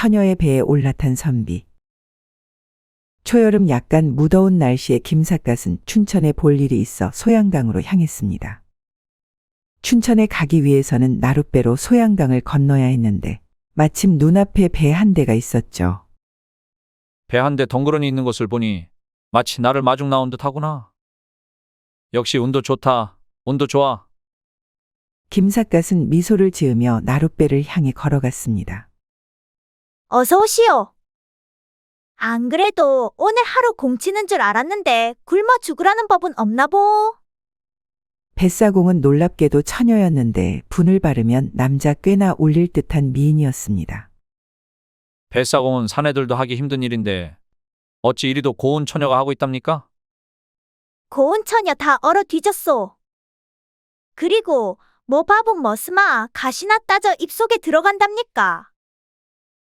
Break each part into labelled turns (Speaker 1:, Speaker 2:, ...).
Speaker 1: 처녀의 배에 올라탄 선비. 초여름 약간 무더운 날씨에 김삿갓은 춘천에 볼 일이 있어 소양강으로 향했습니다. 춘천에 가기 위해서는 나룻배로 소양강을 건너야 했는데 마침 눈앞에 배 한 대가 있었죠.
Speaker 2: 배 한 대 덩그러니 있는 것을 보니 마치 나를 마중 나온 듯 하구나. 역시 운도 좋다. 운도 좋아.
Speaker 1: 김삿갓은 미소를 지으며 나룻배를 향해 걸어갔습니다.
Speaker 3: 어서 오시오. 안 그래도 오늘 하루 공치는 줄 알았는데 굶어 죽으라는 법은 없나 보.
Speaker 1: 뱃사공은 놀랍게도 처녀였는데 분을 바르면 남자 꽤나 울릴 듯한 미인이었습니다.
Speaker 2: 뱃사공은 사내들도 하기 힘든 일인데 어찌 이리도 고운 처녀가 하고 있답니까?
Speaker 3: 고운 처녀 다 얼어 뒤졌소. 그리고 뭐 밥은 머스마 가시나 따져 입속에 들어간답니까?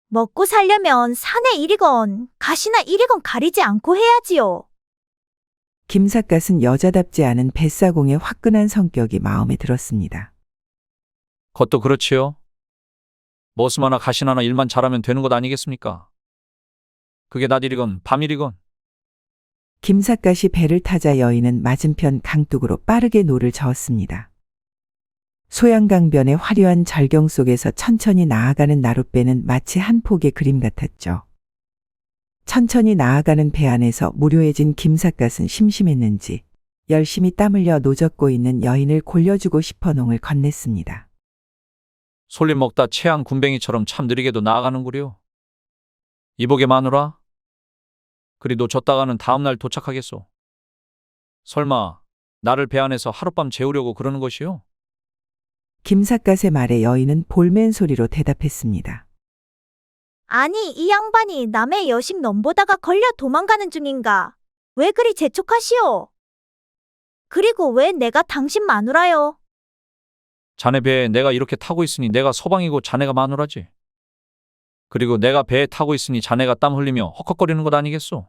Speaker 3: 먹고 살려면 산에 이리건 가시나 이리건 가리지 않고 해야지요.
Speaker 1: 김삿갓은 여자답지 않은 뱃사공의 화끈한 성격이 마음에 들었습니다.
Speaker 2: 그것도 그렇지요. 머스마나 가시나나 일만 잘하면 되는 것 아니겠습니까? 그게 낮이리건 밤이리건.
Speaker 1: 김삿갓이 배를 타자 여인은 맞은편 강둑으로 빠르게 노를 저었습니다. 소양강변의 화려한 절경 속에서 천천히 나아가는 나룻배는 마치 한 폭의 그림 같았죠. 천천히 나아가는 배 안에서 무료해진 김삿갓은 심심했는지 열심히 땀 흘려 노젓고 있는 여인을 골려주고 싶어 농을 건넸습니다.
Speaker 2: 솔잎 먹다 체한 군뱅이처럼 참 느리게도 나아가는구려. 이보게 마누라. 그리 놓쳤다가는 다음날 도착하겠소. 설마 나를 배 안에서 하룻밤 재우려고 그러는 것이요?
Speaker 1: 김삿갓의 말에 여인은 볼멘 소리로 대답했습니다.
Speaker 3: 아니 이 양반이 남의 여식 넘보다가 걸려 도망가는 중인가? 왜 그리 재촉하시오? 그리고 왜 내가 당신 마누라요?
Speaker 2: 자네 배에 내가 이렇게 타고 있으니 내가 서방이고 자네가 마누라지. 그리고 내가 배에 타고 있으니 자네가 땀 흘리며 헉헉거리는 것 아니겠소?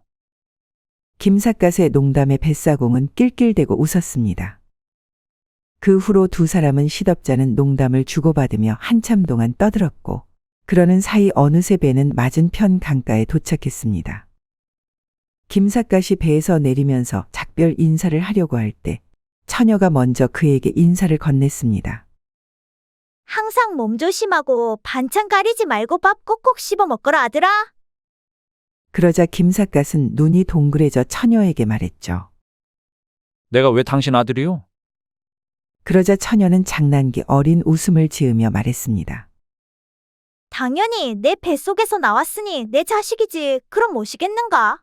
Speaker 1: 김삿갓의 농담에 뱃사공은 낄낄대고 웃었습니다. 그 후로 두 사람은 시덥잖은 농담을 주고받으며 한참 동안 떠들었고 그러는 사이 어느새 배는 맞은편 강가에 도착했습니다. 김삿갓이 배에서 내리면서 작별 인사를 하려고 할 때 처녀가 먼저 그에게 인사를 건넸습니다.
Speaker 3: 항상 몸 조심하고 반찬 가리지 말고 밥 꼭꼭 씹어 먹거라 아들아.
Speaker 1: 그러자 김삿갓은 눈이 동그래져 처녀에게 말했죠.
Speaker 2: 내가 왜 당신 아들이요?
Speaker 1: 그러자 처녀는 장난기 어린 웃음을 지으며 말했습니다.
Speaker 3: 당연히 내 뱃속에서 나왔으니 내 자식이지 그럼 뭐시겠는가?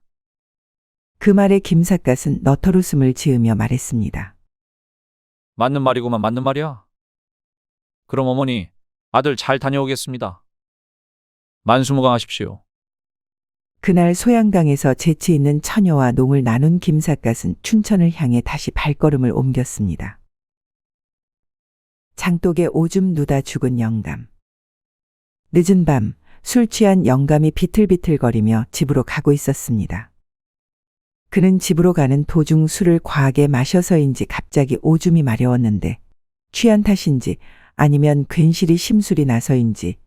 Speaker 1: 그 말에 김삿갓은 너털웃음을 지으며 말했습니다.
Speaker 2: 맞는 말이구만 맞는 말이야. 그럼 어머니, 아들 잘 다녀오겠습니다. 만수무강하십시오.
Speaker 1: 그날 소양강에서 재치 있는 처녀와 농을 나눈 김삿갓은 춘천을 향해 다시 발걸음을 옮겼습니다. 장독에 오줌 누다 죽은 영감. 늦은 밤 술 취한 영감이 비틀비틀거리며 집으로 가고 있었습니다. 그는 집으로 가는 도중 술을 과하게 마셔서인지 갑자기 오줌이 마려웠는데 취한 탓인지 아니면 괜시리 심술이 나서인지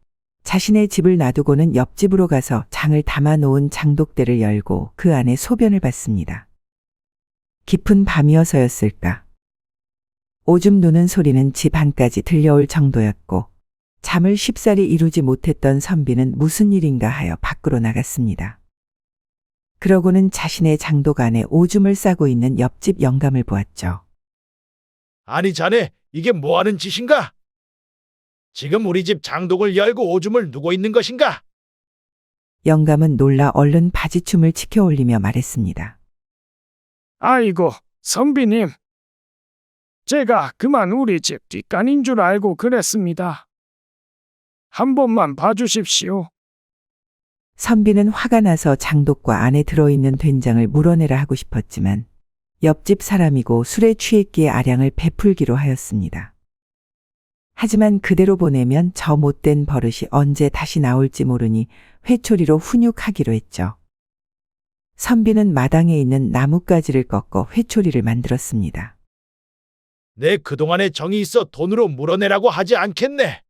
Speaker 1: 자신의 집을 놔두고는 옆집으로 가서 장을 담아놓은 장독대를 열고 그 안에 소변을 봤습니다. 깊은 밤이어서였을까. 오줌 누는 소리는 집 안까지 들려올 정도였고 잠을 쉽사리 이루지 못했던 선비는 무슨 일인가 하여 밖으로 나갔습니다. 그러고는 자신의 장독 안에 오줌을 싸고 있는 옆집 영감을 보았죠.
Speaker 4: 아니 자네 이게 뭐하는 짓인가? 지금 우리 집 장독을 열고 오줌을 누고 있는 것인가?
Speaker 1: 영감은 놀라 얼른 바지춤을 치켜 올리며 말했습니다.
Speaker 5: 아이고, 선비님. 제가 그만 우리 집 뒷간인 줄 알고 그랬습니다. 한 번만 봐주십시오.
Speaker 1: 선비는 화가 나서 장독과 안에 들어있는 된장을 물어내라 하고 싶었지만 옆집 사람이고 술에 취했기에 아량을 베풀기로 하였습니다. 하지만 그대로 보내면 저 못된 버릇이 언제 다시 나올지 모르니 회초리로 훈육하기로 했죠. 선비는 마당에 있는 나뭇가지를 꺾어 회초리를 만들었습니다.
Speaker 4: 내 그동안에 정이 있어 돈으로 물어내라고 하지 않겠네.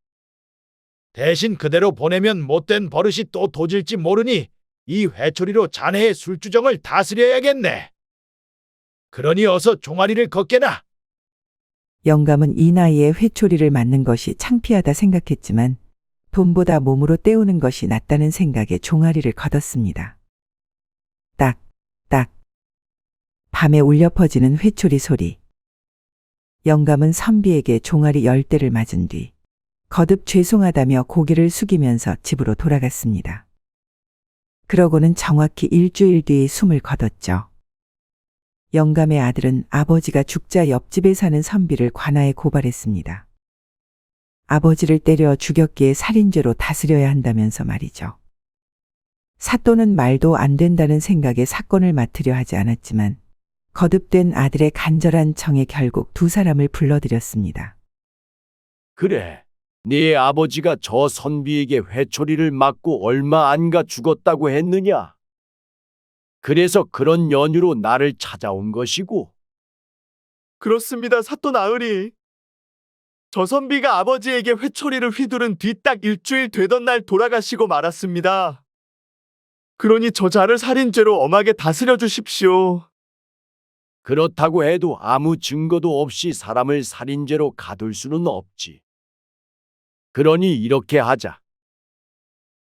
Speaker 4: 대신 그대로 보내면 못된 버릇이 또 도질지 모르니 이 회초리로 자네의 술주정을 다스려야겠네. 그러니 어서 종아리를 걷게나.
Speaker 1: 영감은 이 나이에 회초리를 맞는 것이 창피하다 생각했지만 돈보다 몸으로 때우는 것이 낫다는 생각에 종아리를 걷었습니다. 딱, 딱. 밤에 울려 퍼지는 회초리 소리. 영감은 선비에게 종아리 10대를 맞은 뒤 거듭 죄송하다며 고개를 숙이면서 집으로 돌아갔습니다. 그러고는 정확히 일주일 뒤에 숨을 거뒀죠. 영감의 아들은 아버지가 죽자 옆집에 사는 선비를 관아에 고발했습니다. 아버지를 때려 죽였기에 살인죄로 다스려야 한다면서 말이죠. 사또는 말도 안 된다는 생각에 사건을 맡으려 하지 않았지만 거듭된 아들의 간절한 청에 결국 두 사람을 불러들였습니다.
Speaker 6: 그래, 네 아버지가 저 선비에게 회초리를 맞고 얼마 안 가 죽었다고 했느냐? 그래서 그런 연유로 나를 찾아온 것이고.
Speaker 7: 그렇습니다, 사또 나으리. 저 선비가 아버지에게 회초리를 휘두른 뒤 딱 일주일 되던 날 돌아가시고 말았습니다. 그러니 저 자를 살인죄로 엄하게 다스려 주십시오.
Speaker 6: 그렇다고 해도 아무 증거도 없이 사람을 살인죄로 가둘 수는 없지. 그러니 이렇게 하자.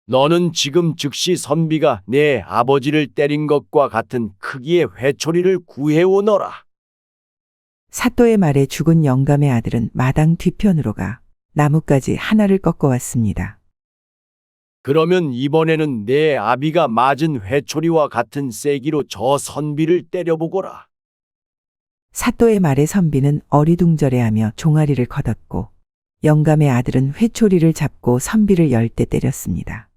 Speaker 6: 너는 지금 즉시 선비가 내 아버지를 때린 것과 같은 크기의 회초리를 구해오너라.
Speaker 1: 사또의 말에 죽은 영감의 아들은 마당 뒤편으로 가 나뭇가지 하나를 꺾어왔습니다.
Speaker 6: 그러면 이번에는 내 아비가 맞은 회초리와 같은 세기로 저 선비를 때려보거라.
Speaker 1: 사또의 말에 선비는 어리둥절해하며 종아리를 걷었고 영감의 아들은 회초리를 잡고 선비를 10대 때렸습니다.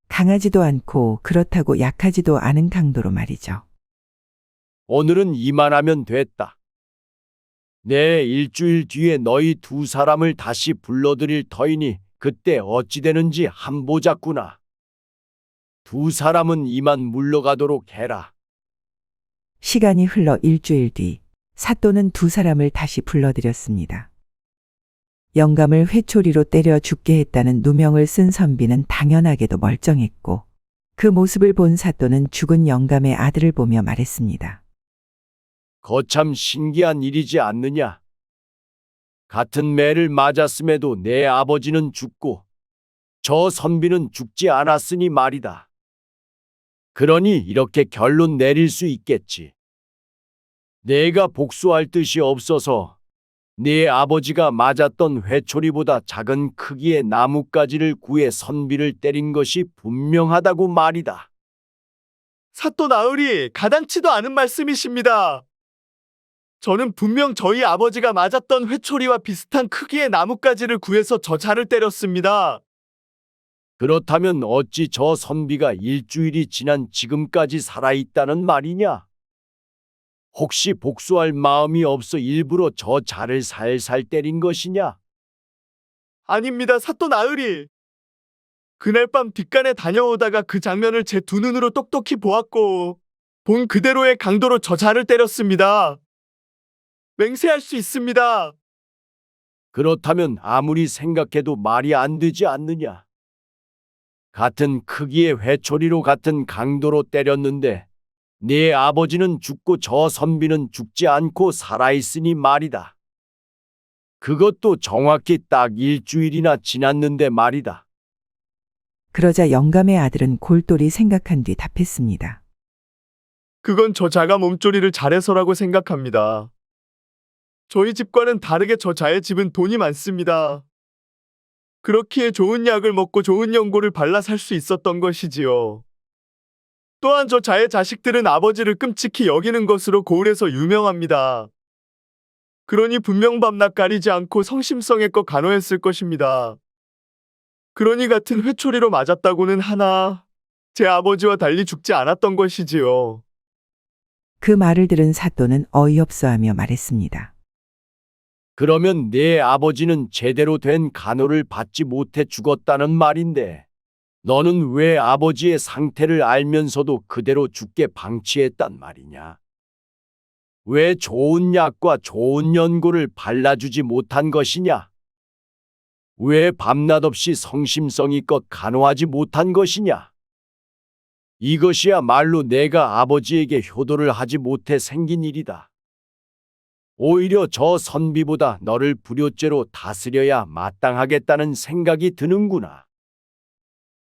Speaker 1: 강하지도 않고 그렇다고 약하지도 않은 강도로 말이죠.
Speaker 6: 오늘은 이만하면 됐다. 내 일주일 뒤에 너희 두 사람을 다시 불러들일 터이니 그때 어찌 되는지 한 보자꾸나. 두 사람은 이만 물러가도록 해라.
Speaker 1: 시간이 흘러 일주일 뒤 사또는 두 사람을 다시 불러들였습니다. 영감을 회초리로 때려 죽게 했다는 누명을 쓴 선비는 당연하게도 멀쩡했고 그 모습을 본 사또는 죽은 영감의 아들을 보며 말했습니다.
Speaker 6: 거참 신기한 일이지 않느냐? 같은 매를 맞았음에도 내 아버지는 죽고 저 선비는 죽지 않았으니 말이다. 그러니 이렇게 결론 내릴 수 있겠지. 내가 복수할 뜻이 없어서 네 아버지가 맞았던 회초리보다 작은 크기의 나뭇가지를 구해 선비를 때린 것이 분명하다고 말이다.
Speaker 7: 사또 나으리, 가당치도 않은 말씀이십니다. 저는 분명 저희 아버지가 맞았던 회초리와 비슷한 크기의 나뭇가지를 구해서 저 자를 때렸습니다.
Speaker 6: 그렇다면 어찌 저 선비가 일주일이 지난 지금까지 살아있다는 말이냐? 혹시 복수할 마음이 없어 일부러 저 자를 살살 때린 것이냐?
Speaker 7: 아닙니다, 사또 나으리. 그날 밤 뒷간에 다녀오다가 그 장면을 제 두 눈으로 똑똑히 보았고 본 그대로의 강도로 저 자를 때렸습니다. 맹세할 수 있습니다.
Speaker 6: 그렇다면 아무리 생각해도 말이 안 되지 않느냐? 같은 크기의 회초리로 같은 강도로 때렸는데 네 아버지는 죽고 저 선비는 죽지 않고 살아있으니 말이다. 그것도 정확히 딱 일주일이나 지났는데 말이다.
Speaker 1: 그러자 영감의 아들은 골똘히 생각한 뒤 답했습니다.
Speaker 7: 그건 저 자가 몸조리를 잘해서라고 생각합니다. 저희 집과는 다르게 저 자의 집은 돈이 많습니다. 그렇기에 좋은 약을 먹고 좋은 연고를 발라 살 수 있었던 것이지요. 또한 저 자의 자식들은 아버지를 끔찍히 여기는 것으로 고을에서 유명합니다. 그러니 분명 밤낮 가리지 않고 성심성의껏 간호했을 것입니다. 그러니 같은 회초리로 맞았다고는 하나 제 아버지와 달리 죽지 않았던 것이지요.
Speaker 1: 그 말을 들은 사또는 어이없어하며 말했습니다.
Speaker 6: 그러면 네 아버지는 제대로 된 간호를 받지 못해 죽었다는 말인데 너는 왜 아버지의 상태를 알면서도 그대로 죽게 방치했단 말이냐? 왜 좋은 약과 좋은 연고를 발라주지 못한 것이냐? 왜 밤낮 없이 성심성의껏 간호하지 못한 것이냐? 이것이야말로 내가 아버지에게 효도를 하지 못해 생긴 일이다. 오히려 저 선비보다 너를 불효죄로 다스려야 마땅하겠다는 생각이 드는구나.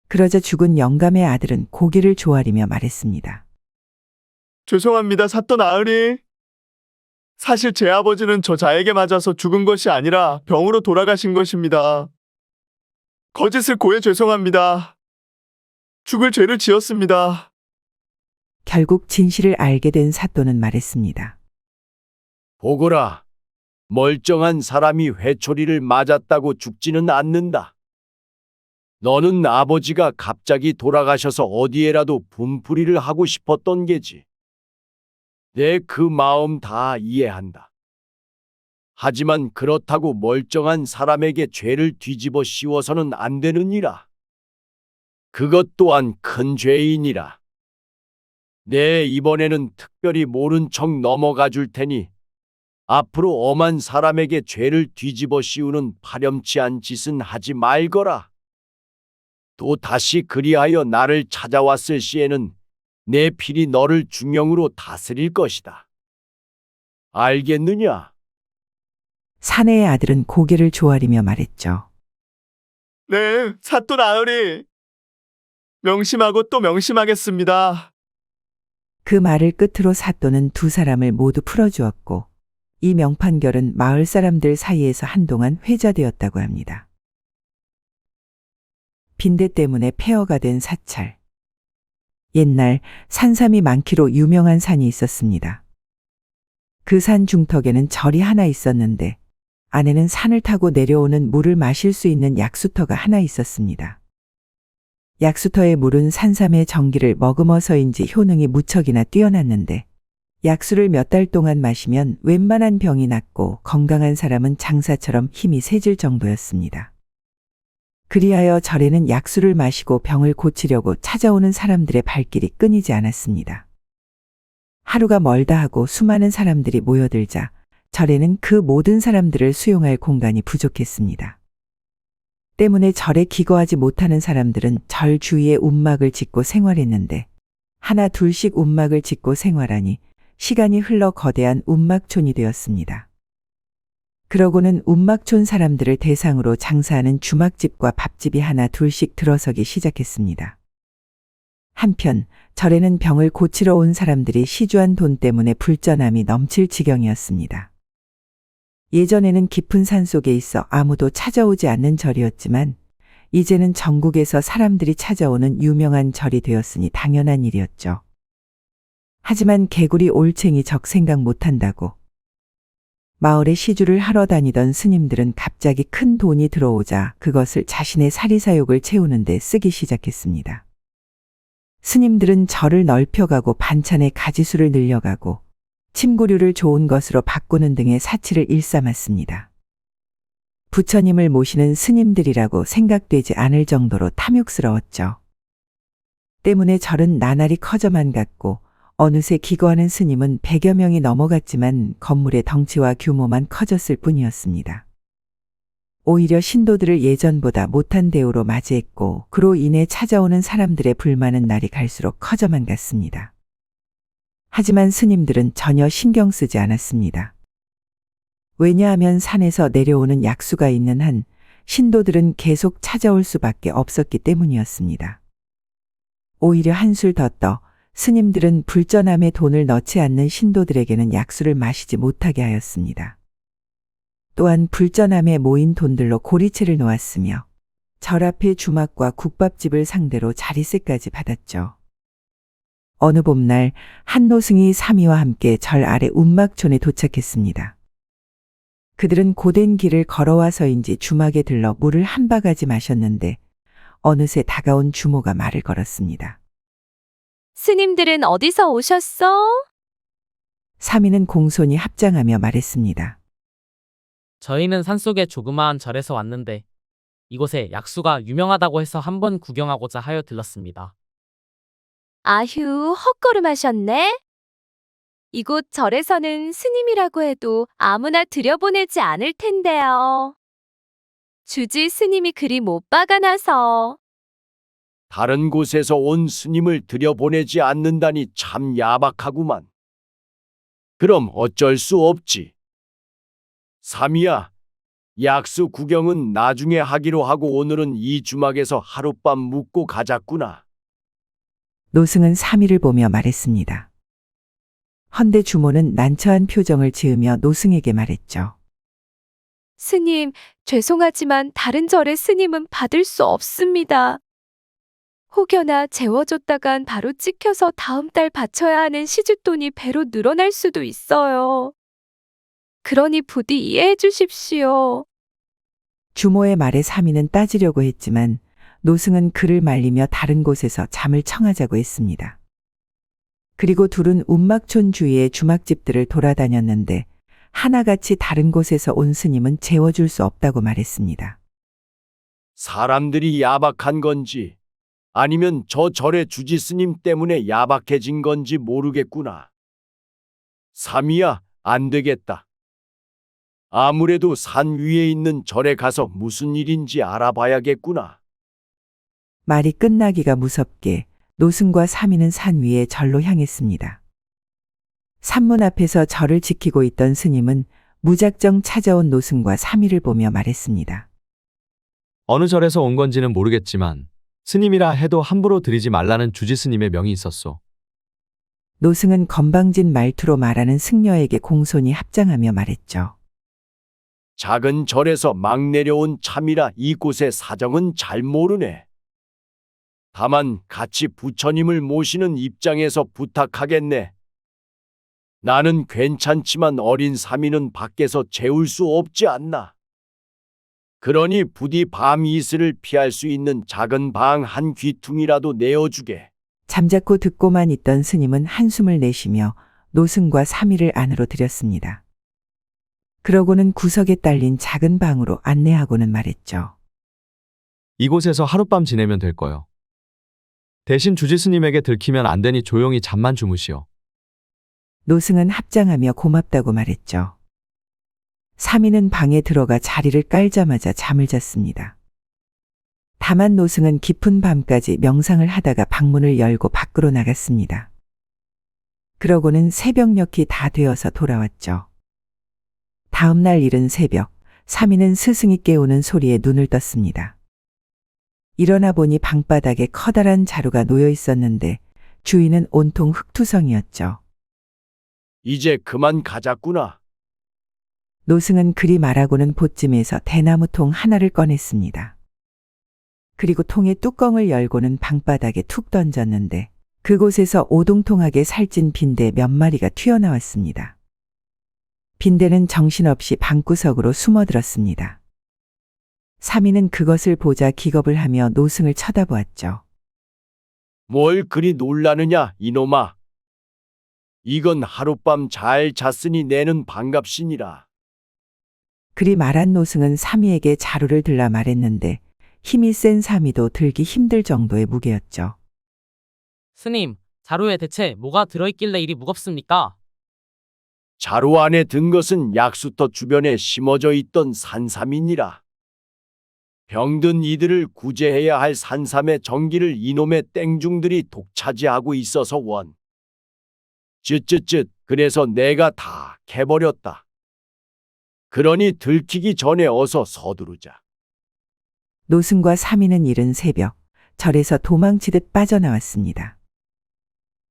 Speaker 1: 그러자 죽은 영감의 아들은 고개를 조아리며 말했습니다.
Speaker 7: 죄송합니다, 사또 나으리. 사실 제 아버지는 저 자에게 맞아서 죽은 것이 아니라 병으로 돌아가신 것입니다. 거짓을 고해 죄송합니다. 죽을 죄를 지었습니다.
Speaker 1: 결국 진실을 알게 된 사또는 말했습니다.
Speaker 6: 보거라. 멀쩡한 사람이 회초리를 맞았다고 죽지는 않는다. 너는 아버지가 갑자기 돌아가셔서 어디에라도 분풀이를 하고 싶었던 게지. 내 그 마음 다 이해한다. 하지만 그렇다고 멀쩡한 사람에게 죄를 뒤집어 씌워서는 안 되느니라. 그것 또한 큰 죄이니라. 내 이번에는 특별히 모른 척 넘어가 줄 테니 앞으로 엄한 사람에게 죄를 뒤집어 씌우는 파렴치한 짓은 하지 말거라. 또 다시 그리하여 나를 찾아왔을 시에는 내 필히 너를 중형으로 다스릴 것이다. 알겠느냐?
Speaker 1: 사내의 아들은 고개를 조아리며 말했죠.
Speaker 7: 네, 사또 나으리. 명심하고 또 명심하겠습니다.
Speaker 1: 그 말을 끝으로 사또는 두 사람을 모두 풀어주었고 이 명판결은 마을 사람들 사이에서 한동안 회자되었다고 합니다. 빈대 때문에 폐허가 된 사찰. 옛날 산삼이 많기로 유명한 산이 있었습니다. 그 산 중턱에는 절이 하나 있었는데 안에는 산을 타고 내려오는 물을 마실 수 있는 약수터가 하나 있었습니다. 약수터의 물은 산삼의 전기를 머금어서인지 효능이 무척이나 뛰어났는데 약수를 몇 달 동안 마시면 웬만한 병이 낫고 건강한 사람은 장사처럼 힘이 세질 정도였습니다. 그리하여 절에는 약수를 마시고 병을 고치려고 찾아오는 사람들의 발길이 끊이지 않았습니다. 하루가 멀다 하고 수많은 사람들이 모여들자 절에는 그 모든 사람들을 수용할 공간이 부족했습니다. 때문에 절에 기거하지 못하는 사람들은 절 주위에 움막을 짓고 생활했는데 하나 둘씩 움막을 짓고 생활하니 시간이 흘러 거대한 움막촌이 되었습니다. 그러고는 움막촌 사람들을 대상으로 장사하는 주막집과 밥집이 하나 둘씩 들어서기 시작했습니다. 한편 절에는 병을 고치러 온 사람들이 시주한 돈 때문에 불전함이 넘칠 지경이었습니다. 예전에는 깊은 산 속에 있어 아무도 찾아오지 않는 절이었지만 이제는 전국에서 사람들이 찾아오는 유명한 절이 되었으니 당연한 일이었죠. 하지만 개구리 올챙이 적 생각 못한다고 마을에 시주를 하러 다니던 스님들은 갑자기 큰 돈이 들어오자 그것을 자신의 사리사욕을 채우는 데 쓰기 시작했습니다. 스님들은 절을 넓혀가고 반찬의 가지수를 늘려가고 침구류를 좋은 것으로 바꾸는 등의 사치를 일삼았습니다. 부처님을 모시는 스님들이라고 생각되지 않을 정도로 탐욕스러웠죠. 때문에 절은 나날이 커져만 갔고 어느새 기거하는 스님은 100여 명이 넘어갔지만 건물의 덩치와 규모만 커졌을 뿐이었습니다. 오히려 신도들을 예전보다 못한 대우로 맞이했고 그로 인해 찾아오는 사람들의 불만은 날이 갈수록 커져만 갔습니다. 하지만 스님들은 전혀 신경 쓰지 않았습니다. 왜냐하면 산에서 내려오는 약수가 있는 한 신도들은 계속 찾아올 수밖에 없었기 때문이었습니다. 오히려 한술 더 떠 스님들은 불전함에 돈을 넣지 않는 신도들에게는 약수를 마시지 못하게 하였습니다. 또한 불전함에 모인 돈들로 고리채를 놓았으며 절 앞의 주막과 국밥집을 상대로 자리세까지 받았죠. 어느 봄날 한 노승이 사미와 함께 절 아래 움막촌에 도착했습니다. 그들은 고된 길을 걸어와서인지 주막에 들러 물을 한 바가지 마셨는데 어느새 다가온 주모가 말을 걸었습니다.
Speaker 8: 스님들은 어디서 오셨어?
Speaker 1: 사미는 공손히 합장하며 말했습니다.
Speaker 9: 저희는 산속의 조그마한 절에서 왔는데 이곳에 약수가 유명하다고 해서 한번 구경하고자 하여 들렀습니다.
Speaker 8: 아휴, 헛걸음하셨네? 이곳 절에서는 스님이라고 해도 아무나 들여보내지 않을 텐데요. 주지 스님이 그리 못 박아나서.
Speaker 6: 다른 곳에서 온 스님을 들여보내지 않는다니 참 야박하구만. 그럼 어쩔 수 없지. 삼이야, 약수 구경은 나중에 하기로 하고 오늘은 이 주막에서 하룻밤 묵고 가자꾸나.
Speaker 1: 노승은 삼이를 보며 말했습니다. 헌데 주모는 난처한 표정을 지으며 노승에게 말했죠.
Speaker 8: 스님, 죄송하지만 다른 절의 스님은 받을 수 없습니다. 혹여나 재워줬다간 바로 찍혀서 다음 달 바쳐야 하는 시주돈이 배로 늘어날 수도 있어요. 그러니 부디 이해해 주십시오.
Speaker 1: 주모의 말에 삼이는 따지려고 했지만 노승은 그를 말리며 다른 곳에서 잠을 청하자고 했습니다. 그리고 둘은 운막촌 주위의 주막집들을 돌아다녔는데 하나같이 다른 곳에서 온 스님은 재워줄 수 없다고 말했습니다.
Speaker 6: 사람들이 야박한 건지 아니면 저 절의 주지 스님 때문에 야박해진 건지 모르겠구나. 삼이야, 안 되겠다. 아무래도 산 위에 있는 절에 가서 무슨 일인지 알아봐야겠구나.
Speaker 1: 말이 끝나기가 무섭게 노승과 삼이는 산 위에 절로 향했습니다. 산문 앞에서 절을 지키고 있던 스님은 무작정 찾아온 노승과 삼이를 보며 말했습니다.
Speaker 10: 어느 절에서 온 건지는 모르겠지만 스님이라 해도 함부로 드리지 말라는 주지 스님의 명이 있었소.
Speaker 1: 노승은 건방진 말투로 말하는 승려에게 공손히 합장하며 말했죠.
Speaker 6: 작은 절에서 막 내려온 참이라 이곳의 사정은 잘 모르네. 다만 같이 부처님을 모시는 입장에서 부탁하겠네. 나는 괜찮지만 어린 삼이는 밖에서 재울 수 없지 않나. 그러니 부디 밤 이슬을 피할 수 있는 작은 방 한 귀퉁이라도 내어주게.
Speaker 1: 잠자코 듣고만 있던 스님은 한숨을 내쉬며 노승과 삼이를 안으로 들였습니다. 그러고는 구석에 딸린 작은 방으로 안내하고는 말했죠.
Speaker 10: 이곳에서 하룻밤 지내면 될 거요. 대신 주지 스님에게 들키면 안 되니 조용히 잠만 주무시오.
Speaker 1: 노승은 합장하며 고맙다고 말했죠. 삼이는 방에 들어가 자리를 깔자마자 잠을 잤습니다. 다만 노승은 깊은 밤까지 명상을 하다가 방문을 열고 밖으로 나갔습니다. 그러고는 새벽녘이 다 되어서 돌아왔죠. 다음 날 이른 새벽, 삼이는 스승이 깨우는 소리에 눈을 떴습니다. 일어나 보니 방바닥에 커다란 자루가 놓여 있었는데 주위는 온통 흙투성이었죠.
Speaker 6: 이제 그만 가자꾸나.
Speaker 1: 노승은 그리 말하고는 보찜에서 대나무 통 하나를 꺼냈습니다. 그리고 통의 뚜껑을 열고는 방바닥에 툭 던졌는데 그곳에서 오동통하게 살찐 빈대 몇 마리가 튀어나왔습니다. 빈대는 정신없이 방구석으로 숨어들었습니다. 삼이는 그것을 보자 기겁을 하며 노승을 쳐다보았죠.
Speaker 6: 뭘 그리 놀라느냐, 이놈아. 이건 하룻밤 잘 잤으니 내는 반갑시니라.
Speaker 1: 그리 말한 노승은 삼이에게 자루를 들라 말했는데 힘이 센 삼이도 들기 힘들 정도의 무게였죠.
Speaker 9: 스님, 자루에 대체 뭐가 들어있길래 이리 무겁습니까?
Speaker 6: 자루 안에 든 것은 약수터 주변에 심어져 있던 산삼이니라. 병든 이들을 구제해야 할 산삼의 정기를 이놈의 땡중들이 독차지하고 있어서 원. 쯧쯧쯧, 그래서 내가 다 캐버렸다. 그러니 들키기 전에 어서 서두르자.
Speaker 1: 노승과 삼이는 이른 새벽 절에서 도망치듯 빠져나왔습니다.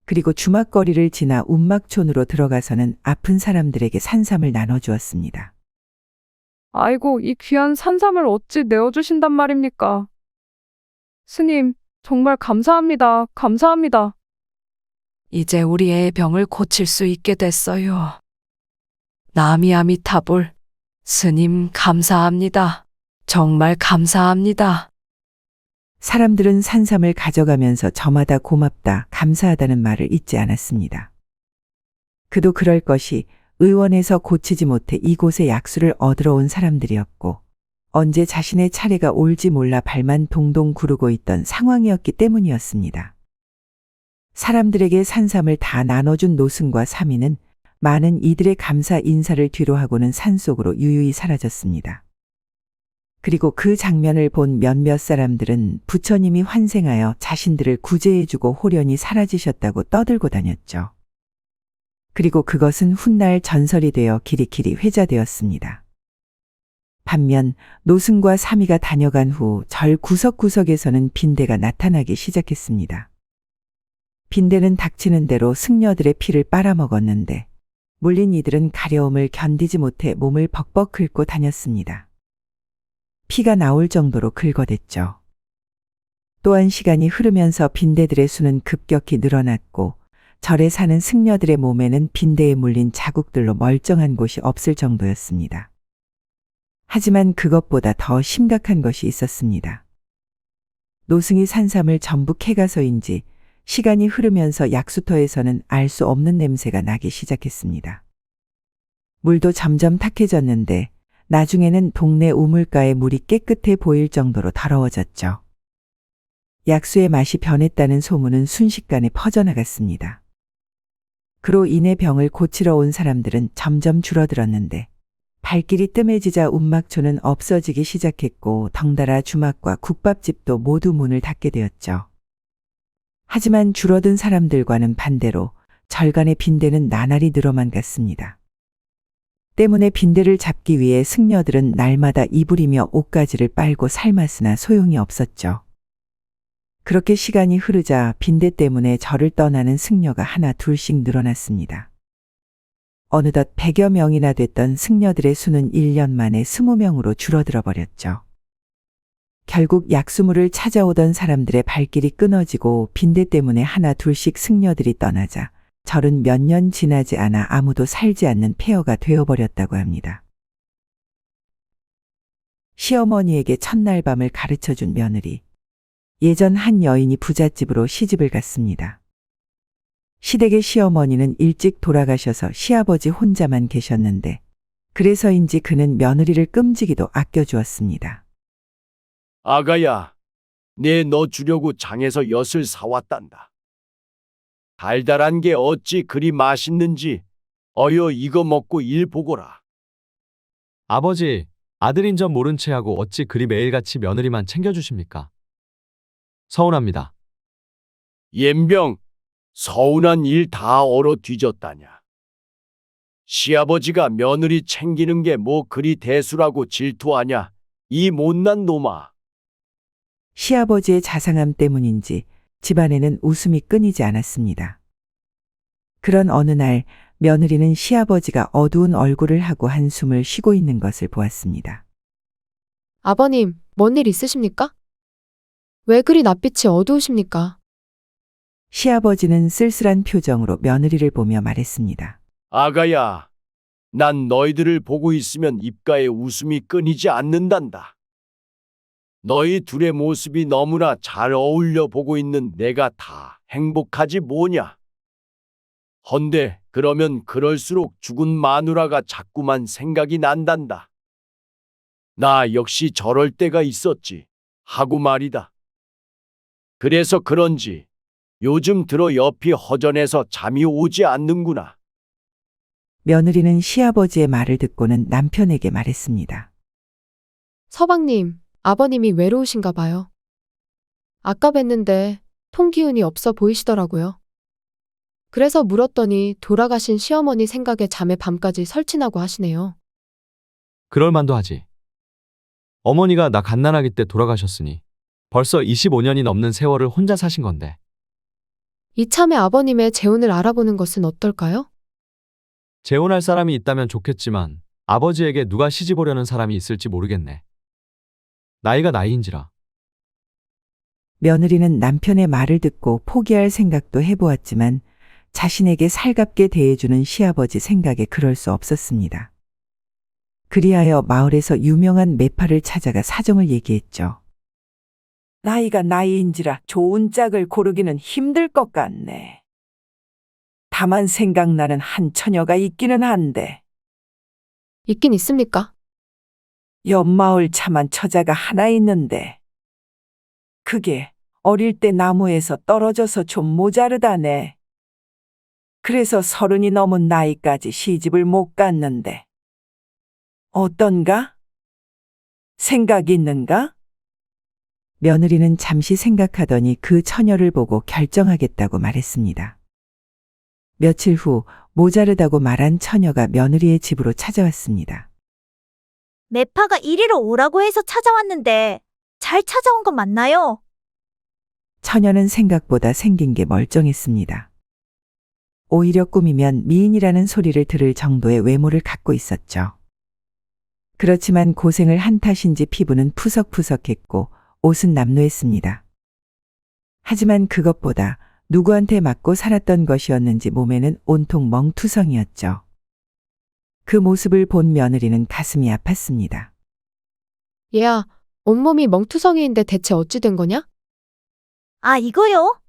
Speaker 1: 그리고 주막거리를 지나 운막촌으로 들어가서는 아픈 사람들에게 산삼을 나눠주었습니다.
Speaker 11: 아이고, 이 귀한 산삼을 어찌 내어주신단 말입니까? 스님, 정말 감사합니다. 감사합니다.
Speaker 12: 이제 우리 애의 병을 고칠 수 있게 됐어요. 나미아미타불, 스님 감사합니다. 정말 감사합니다.
Speaker 1: 사람들은 산삼을 가져가면서 저마다 고맙다, 감사하다는 말을 잊지 않았습니다. 그도 그럴 것이 의원에서 고치지 못해 이곳에 약수를 얻으러 온 사람들이었고 언제 자신의 차례가 올지 몰라 발만 동동 구르고 있던 상황이었기 때문이었습니다. 사람들에게 산삼을 다 나눠준 노승과 삼이는 많은 이들의 감사 인사를 뒤로하고는 산속으로 유유히 사라졌습니다. 그리고 그 장면을 본 몇몇 사람들은 부처님이 환생하여 자신들을 구제해주고 홀연히 사라지셨다고 떠들고 다녔죠. 그리고 그것은 훗날 전설이 되어 길이길이 회자되었습니다. 반면 노승과 사미가 다녀간 후 절 구석구석에서는 빈대가 나타나기 시작했습니다. 빈대는 닥치는 대로 승려들의 피를 빨아먹었는데 물린 이들은 가려움을 견디지 못해 몸을 벅벅 긁고 다녔습니다. 피가 나올 정도로 긁어댔죠. 또한 시간이 흐르면서 빈대들의 수는 급격히 늘어났고 절에 사는 승려들의 몸에는 빈대에 물린 자국들로 멀쩡한 곳이 없을 정도였습니다. 하지만 그것보다 더 심각한 것이 있었습니다. 노승이 산삼을 전부 캐가서인지 시간이 흐르면서 약수터에서는 알 수 없는 냄새가 나기 시작했습니다. 물도 점점 탁해졌는데 나중에는 동네 우물가의 물이 깨끗해 보일 정도로 더러워졌죠. 약수의 맛이 변했다는 소문은 순식간에 퍼져나갔습니다. 그로 인해 병을 고치러 온 사람들은 점점 줄어들었는데 발길이 뜸해지자 운막초는 없어지기 시작했고 덩달아 주막과 국밥집도 모두 문을 닫게 되었죠. 하지만 줄어든 사람들과는 반대로 절간의 빈대는 나날이 늘어만 갔습니다. 때문에 빈대를 잡기 위해 승려들은 날마다 이불이며 옷가지를 빨고 삶았으나 소용이 없었죠. 그렇게 시간이 흐르자 빈대 때문에 절을 떠나는 승려가 하나 둘씩 늘어났습니다. 어느덧 100여 명이나 됐던 승려들의 수는 1년 만에 20명으로 줄어들어 버렸죠. 결국 약수물을 찾아오던 사람들의 발길이 끊어지고 빈대 때문에 하나 둘씩 승려들이 떠나자 절은 몇 년 지나지 않아 아무도 살지 않는 폐허가 되어버렸다고 합니다. 시어머니에게 첫날 밤을 가르쳐준 며느리. 예전 한 여인이 부잣집으로 시집을 갔습니다. 시댁의 시어머니는 일찍 돌아가셔서 시아버지 혼자만 계셨는데 그래서인지 그는 며느리를 끔찍이도 아껴주었습니다.
Speaker 6: 아가야, 내 너 주려고 장에서 엿을 사왔단다. 달달한 게 어찌 그리 맛있는지 어여 이거 먹고 일 보거라.
Speaker 10: 아버지, 아들인 점 모른 체하고 어찌 그리 매일같이 며느리만 챙겨주십니까? 서운합니다.
Speaker 6: 옌병, 서운한 일 다 얼어 뒤졌다냐. 시아버지가 며느리 챙기는 게 뭐 그리 대수라고 질투하냐, 이 못난 놈아.
Speaker 1: 시아버지의 자상함 때문인지 집안에는 웃음이 끊이지 않았습니다. 그런 어느 날 며느리는 시아버지가 어두운 얼굴을 하고 한숨을 쉬고 있는 것을 보았습니다.
Speaker 13: 아버님, 뭔 일 있으십니까? 왜 그리 낯빛이 어두우십니까?
Speaker 1: 시아버지는 쓸쓸한 표정으로 며느리를 보며 말했습니다.
Speaker 6: 아가야, 난 너희들을 보고 있으면 입가에 웃음이 끊이지 않는단다. 너희 둘의 모습이 너무나 잘 어울려 보고 있는 내가 다 행복하지 뭐냐. 헌데 그러면 그럴수록 죽은 마누라가 자꾸만 생각이 난단다. 나 역시 저럴 때가 있었지 하고 말이다. 그래서 그런지 요즘 들어 옆이 허전해서 잠이 오지 않는구나.
Speaker 1: 며느리는 시아버지의 말을 듣고는 남편에게 말했습니다.
Speaker 13: 서방님, 아버님이 외로우신가 봐요. 아까 뵀는데 통기운이 없어 보이시더라고요. 그래서 물었더니 돌아가신 시어머니 생각에 잠에 밤까지 설치나고 하시네요.
Speaker 10: 그럴 만도 하지. 어머니가 나 갓난아기 때 돌아가셨으니 벌써 25년이 넘는 세월을 혼자 사신 건데.
Speaker 13: 이참에 아버님의 재혼을 알아보는 것은 어떨까요?
Speaker 10: 재혼할 사람이 있다면 좋겠지만 아버지에게 누가 시집 오려는 사람이 있을지 모르겠네. 나이가 나이인지라.
Speaker 1: 며느리는 남편의 말을 듣고 포기할 생각도 해보았지만 자신에게 살갑게 대해주는 시아버지 생각에 그럴 수 없었습니다. 그리하여 마을에서 유명한 매파를 찾아가 사정을 얘기했죠. 나이가 나이인지라 좋은 짝을 고르기는 힘들 것 같네. 다만 생각나는 한 처녀가 있기는 한데.
Speaker 13: 있긴 있습니까?
Speaker 1: 옆마을 참한 처자가 하나 있는데 그게 어릴 때 나무에서 떨어져서 좀 모자르다네. 그래서 30이 넘은 나이까지 시집을 못 갔는데 어떤가? 생각 있는가? 며느리는 잠시 생각하더니 그 처녀를 보고 결정하겠다고 말했습니다. 며칠 후 모자르다고 말한 처녀가 며느리의 집으로 찾아왔습니다.
Speaker 3: 매파가 이리로 오라고 해서 찾아왔는데 잘 찾아온 건 맞나요?
Speaker 1: 처녀는 생각보다 생긴 게 멀쩡했습니다. 오히려 꾸미면 미인이라는 소리를 들을 정도의 외모를 갖고 있었죠. 그렇지만 고생을 한 탓인지 피부는 푸석푸석했고 옷은 남루했습니다. 하지만 그것보다 누구한테 맞고 살았던 것이었는지 몸에는 온통 멍투성이었죠. 그 모습을 본 며느리는 가슴이 아팠습니다.
Speaker 13: 얘야, 온몸이 멍투성이인데 대체 어찌 된 거냐?
Speaker 3: 아, 이거요?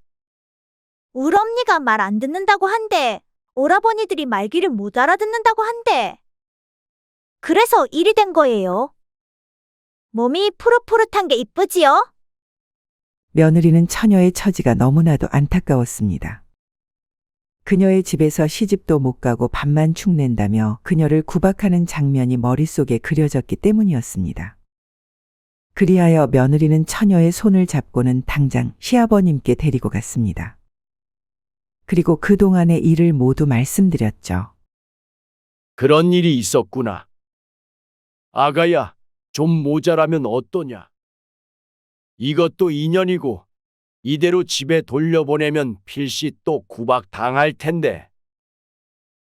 Speaker 3: 울 언니가 말 안 듣는다고 한대. 오라버니들이 말귀를 못 알아듣는다고 한대. 그래서 일이 된 거예요. 몸이 푸릇푸릇한 게 이쁘지요?
Speaker 1: 며느리는 처녀의 처지가 너무나도 안타까웠습니다. 그녀의 집에서 시집도 못 가고 밥만 축낸다며 그녀를 구박하는 장면이 머릿속에 그려졌기 때문이었습니다. 그리하여 며느리는 처녀의 손을 잡고는 당장 시아버님께 데리고 갔습니다. 그리고 그동안의 일을 모두 말씀드렸죠.
Speaker 6: 그런 일이 있었구나. 아가야, 좀 모자라면 어떠냐? 이것도 인연이고 이대로 집에 돌려보내면 필시 또 구박당할 텐데.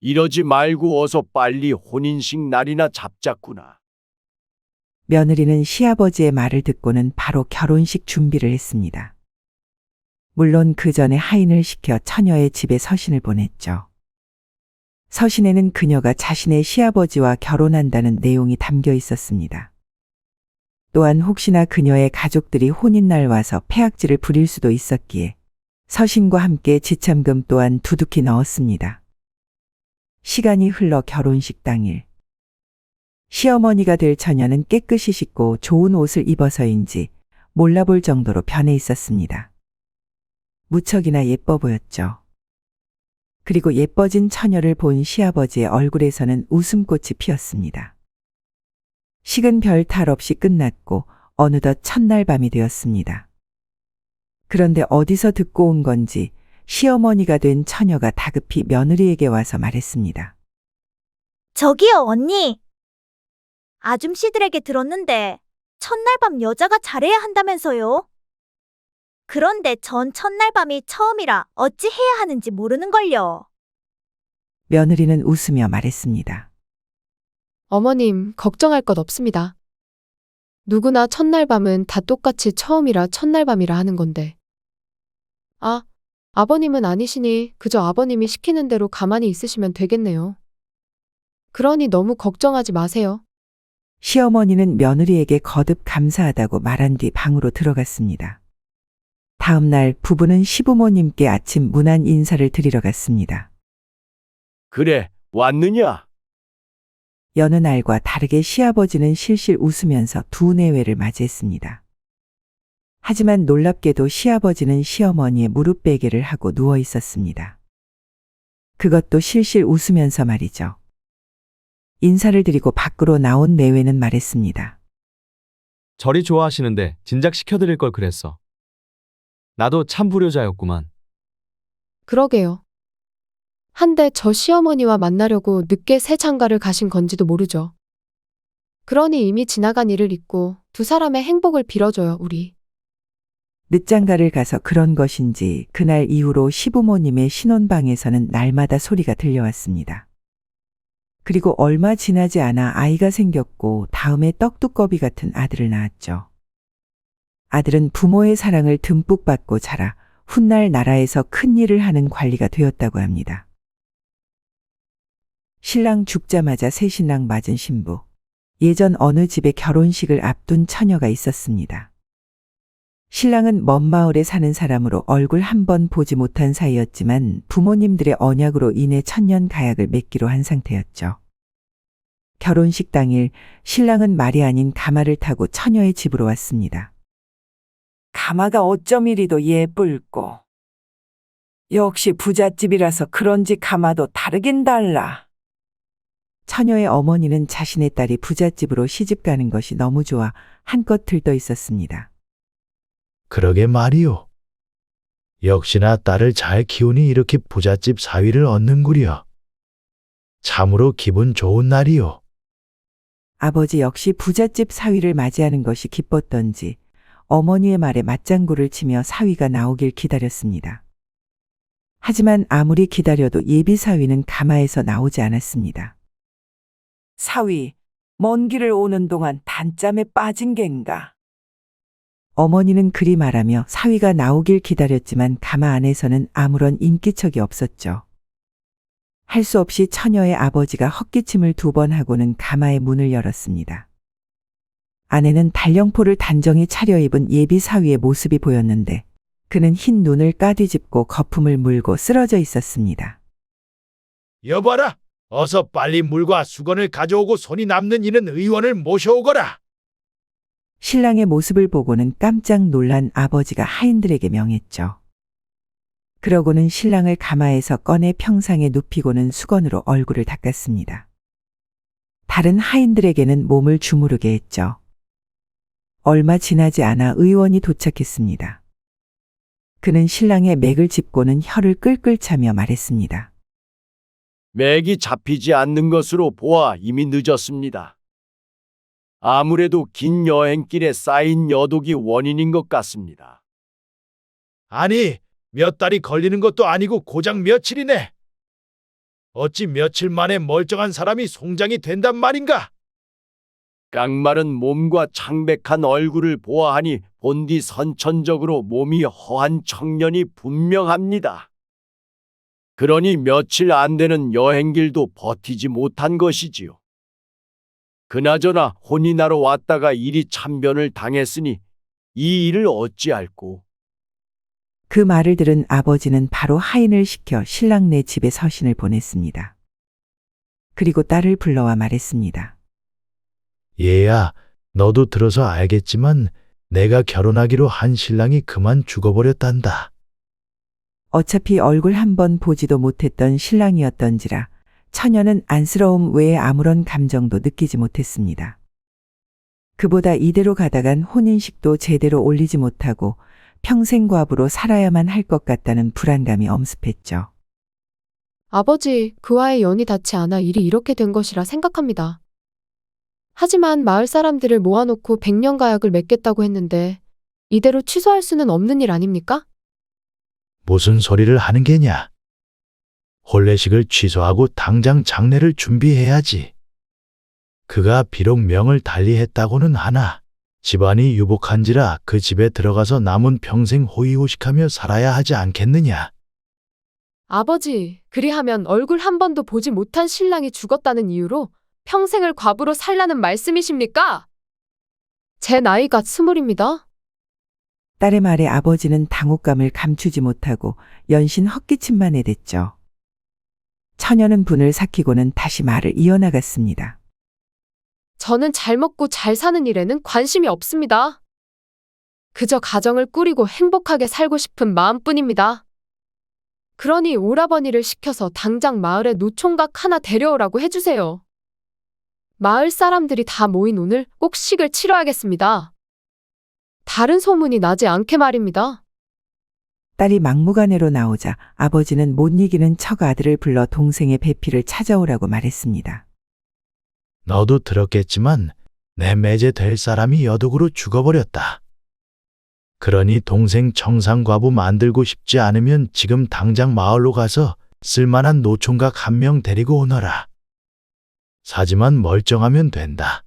Speaker 6: 이러지 말고 어서 빨리 혼인식 날이나 잡자꾸나.
Speaker 1: 며느리는 시아버지의 말을 듣고는 바로 결혼식 준비를 했습니다. 물론 그 전에 하인을 시켜 처녀의 집에 서신을 보냈죠. 서신에는 그녀가 자신의 시아버지와 결혼한다는 내용이 담겨 있었습니다. 또한 혹시나 그녀의 가족들이 혼인날 와서 폐악질을 부릴 수도 있었기에 서신과 함께 지참금 또한 두둑히 넣었습니다. 시간이 흘러 결혼식 당일. 시어머니가 될 처녀는 깨끗이 씻고 좋은 옷을 입어서인지 몰라볼 정도로 변해 있었습니다. 무척이나 예뻐 보였죠. 그리고 예뻐진 처녀를 본 시아버지의 얼굴에서는 웃음꽃이 피었습니다. 식은 별 탈 없이 끝났고 어느덧 첫날 밤이 되었습니다. 그런데 어디서 듣고 온 건지 시어머니가 된 처녀가 다급히 며느리에게 와서 말했습니다.
Speaker 3: 저기요, 언니. 아줌씨들에게 들었는데 첫날 밤 여자가 잘해야 한다면서요? 그런데 전 첫날 밤이 처음이라 어찌 해야 하는지 모르는걸요.
Speaker 1: 며느리는 웃으며 말했습니다.
Speaker 13: 어머님, 걱정할 것 없습니다. 누구나 첫날 밤은 다 똑같이 처음이라 첫날 밤이라 하는 건데. 아, 아버님은 아니시니 그저 아버님이 시키는 대로 가만히 있으시면 되겠네요. 그러니 너무 걱정하지 마세요.
Speaker 1: 시어머니는 며느리에게 거듭 감사하다고 말한 뒤 방으로 들어갔습니다. 다음 날 부부는 시부모님께 아침 문안 인사를 드리러 갔습니다.
Speaker 6: 그래, 왔느냐?
Speaker 1: 여느 날과 다르게 시아버지는 실실 웃으면서 두 내외를 맞이했습니다. 하지만 놀랍게도 시아버지는 시어머니의 무릎 베개를 하고 누워 있었습니다. 그것도 실실 웃으면서 말이죠. 인사를 드리고 밖으로 나온 내외는 말했습니다.
Speaker 10: 저리 좋아하시는데 진작 시켜드릴 걸 그랬어. 나도 참 불효자였구만.
Speaker 13: 그러게요. 한데 저 시어머니와 만나려고 늦게 새 장가를 가신 건지도 모르죠. 그러니 이미 지나간 일을 잊고 두 사람의 행복을 빌어줘요, 우리.
Speaker 1: 늦장가를 가서 그런 것인지 그날 이후로 시부모님의 신혼방에서는 날마다 소리가 들려왔습니다. 그리고 얼마 지나지 않아 아이가 생겼고 다음에 떡두꺼비 같은 아들을 낳았죠. 아들은 부모의 사랑을 듬뿍 받고 자라 훗날 나라에서 큰 일을 하는 관리가 되었다고 합니다. 신랑 죽자마자 새신랑 맞은 신부. 예전 어느 집에 결혼식을 앞둔 처녀가 있었습니다. 신랑은 먼 마을에 사는 사람으로 얼굴 한 번 보지 못한 사이였지만 부모님들의 언약으로 인해 천년 가약을 맺기로 한 상태였죠. 결혼식 당일 신랑은 말이 아닌 가마를 타고 처녀의 집으로 왔습니다. 가마가 어쩜 이리도 예쁠꼬. 역시 부잣집이라서 그런지 가마도 다르긴 달라. 처녀의 어머니는 자신의 딸이 부잣집으로 시집 가는 것이 너무 좋아 한껏 들떠 있었습니다.
Speaker 4: 그러게 말이오. 역시나 딸을 잘 키우니 이렇게 부잣집 사위를 얻는구려. 참으로 기분 좋은 날이오.
Speaker 1: 아버지 역시 부잣집 사위를 맞이하는 것이 기뻤던지 어머니의 말에 맞장구를 치며 사위가 나오길 기다렸습니다. 하지만 아무리 기다려도 예비 사위는 가마에서 나오지 않았습니다. 사위, 먼 길을 오는 동안 단잠에 빠진 겐가? 어머니는 그리 말하며 사위가 나오길 기다렸지만 가마 안에서는 아무런 인기척이 없었죠. 할 수 없이 처녀의 아버지가 헛기침을 2번 하고는 가마의 문을 열었습니다. 안에는 달령포를 단정히 차려입은 예비 사위의 모습이 보였는데 그는 흰 눈을 까뒤집고 거품을 물고 쓰러져 있었습니다.
Speaker 4: 여봐라. 어서 빨리 물과 수건을 가져오고 손이 남는 이는 의원을 모셔오거라.
Speaker 1: 신랑의 모습을 보고는 깜짝 놀란 아버지가 하인들에게 명했죠. 그러고는 신랑을 가마에서 꺼내 평상에 눕히고는 수건으로 얼굴을 닦았습니다. 다른 하인들에게는 몸을 주무르게 했죠. 얼마 지나지 않아 의원이 도착했습니다. 그는 신랑의 맥을 짚고는 혀를 끌끌 차며 말했습니다.
Speaker 6: 맥이 잡히지 않는 것으로 보아 이미 늦었습니다. 아무래도 긴 여행길에 쌓인 여독이 원인인 것 같습니다.
Speaker 4: 아니, 몇 달이 걸리는 것도 아니고 고작 며칠이네. 어찌 며칠 만에 멀쩡한 사람이 송장이 된단 말인가?
Speaker 6: 깡마른 몸과 창백한 얼굴을 보아하니 본디 선천적으로 몸이 허한 청년이 분명합니다. 그러니 며칠 안 되는 여행길도 버티지 못한 것이지요. 그나저나 혼인하러 왔다가 일이 참변을 당했으니 이 일을 어찌할꼬.
Speaker 1: 그 말을 들은 아버지는 바로 하인을 시켜 신랑네 집에 서신을 보냈습니다. 그리고 딸을 불러와 말했습니다.
Speaker 4: 얘야, 너도 들어서 알겠지만 내가 결혼하기로 한 신랑이 그만 죽어버렸단다.
Speaker 1: 어차피 얼굴 한 번 보지도 못했던 신랑이었던지라 처녀는 안쓰러움 외에 아무런 감정도 느끼지 못했습니다. 그보다 이대로 가다간 혼인식도 제대로 올리지 못하고 평생 과부로 살아야만 할 것 같다는 불안감이 엄습했죠.
Speaker 13: 아버지, 그와의 연이 닿지 않아 일이 이렇게 된 것이라 생각합니다. 하지만 마을 사람들을 모아놓고 100년 가약을 맺겠다고 했는데 이대로 취소할 수는 없는 일 아닙니까?
Speaker 4: 무슨 소리를 하는 게냐? 혼례식을 취소하고 당장 장례를 준비해야지. 그가 비록 명을 달리했다고는 하나 집안이 유복한지라 그 집에 들어가서 남은 평생 호의호식하며 살아야 하지 않겠느냐?
Speaker 13: 아버지, 그리하면 얼굴 한 번도 보지 못한 신랑이 죽었다는 이유로 평생을 과부로 살라는 말씀이십니까? 제 나이가 20입니다.
Speaker 1: 딸의 말에 아버지는 당혹감을 감추지 못하고 연신 헛기침만 해댔죠. 처녀는 분을 삭히고는 다시 말을 이어나갔습니다.
Speaker 13: 저는 잘 먹고 잘 사는 일에는 관심이 없습니다. 그저 가정을 꾸리고 행복하게 살고 싶은 마음뿐입니다. 그러니 오라버니를 시켜서 당장 마을에 노총각 하나 데려오라고 해주세요. 마을 사람들이 다 모인 오늘 꼭 식을 치러야겠습니다. 다른 소문이 나지 않게 말입니다.
Speaker 1: 딸이 막무가내로 나오자 아버지는 못 이기는 척 아들을 불러 동생의 배필을 찾아오라고 말했습니다.
Speaker 4: 너도 들었겠지만 내 매제 될 사람이 여독으로 죽어버렸다. 그러니 동생 청상과부 만들고 싶지 않으면 지금 당장 마을로 가서 쓸만한 노총각 한 명 데리고 오너라. 사지만 멀쩡하면 된다.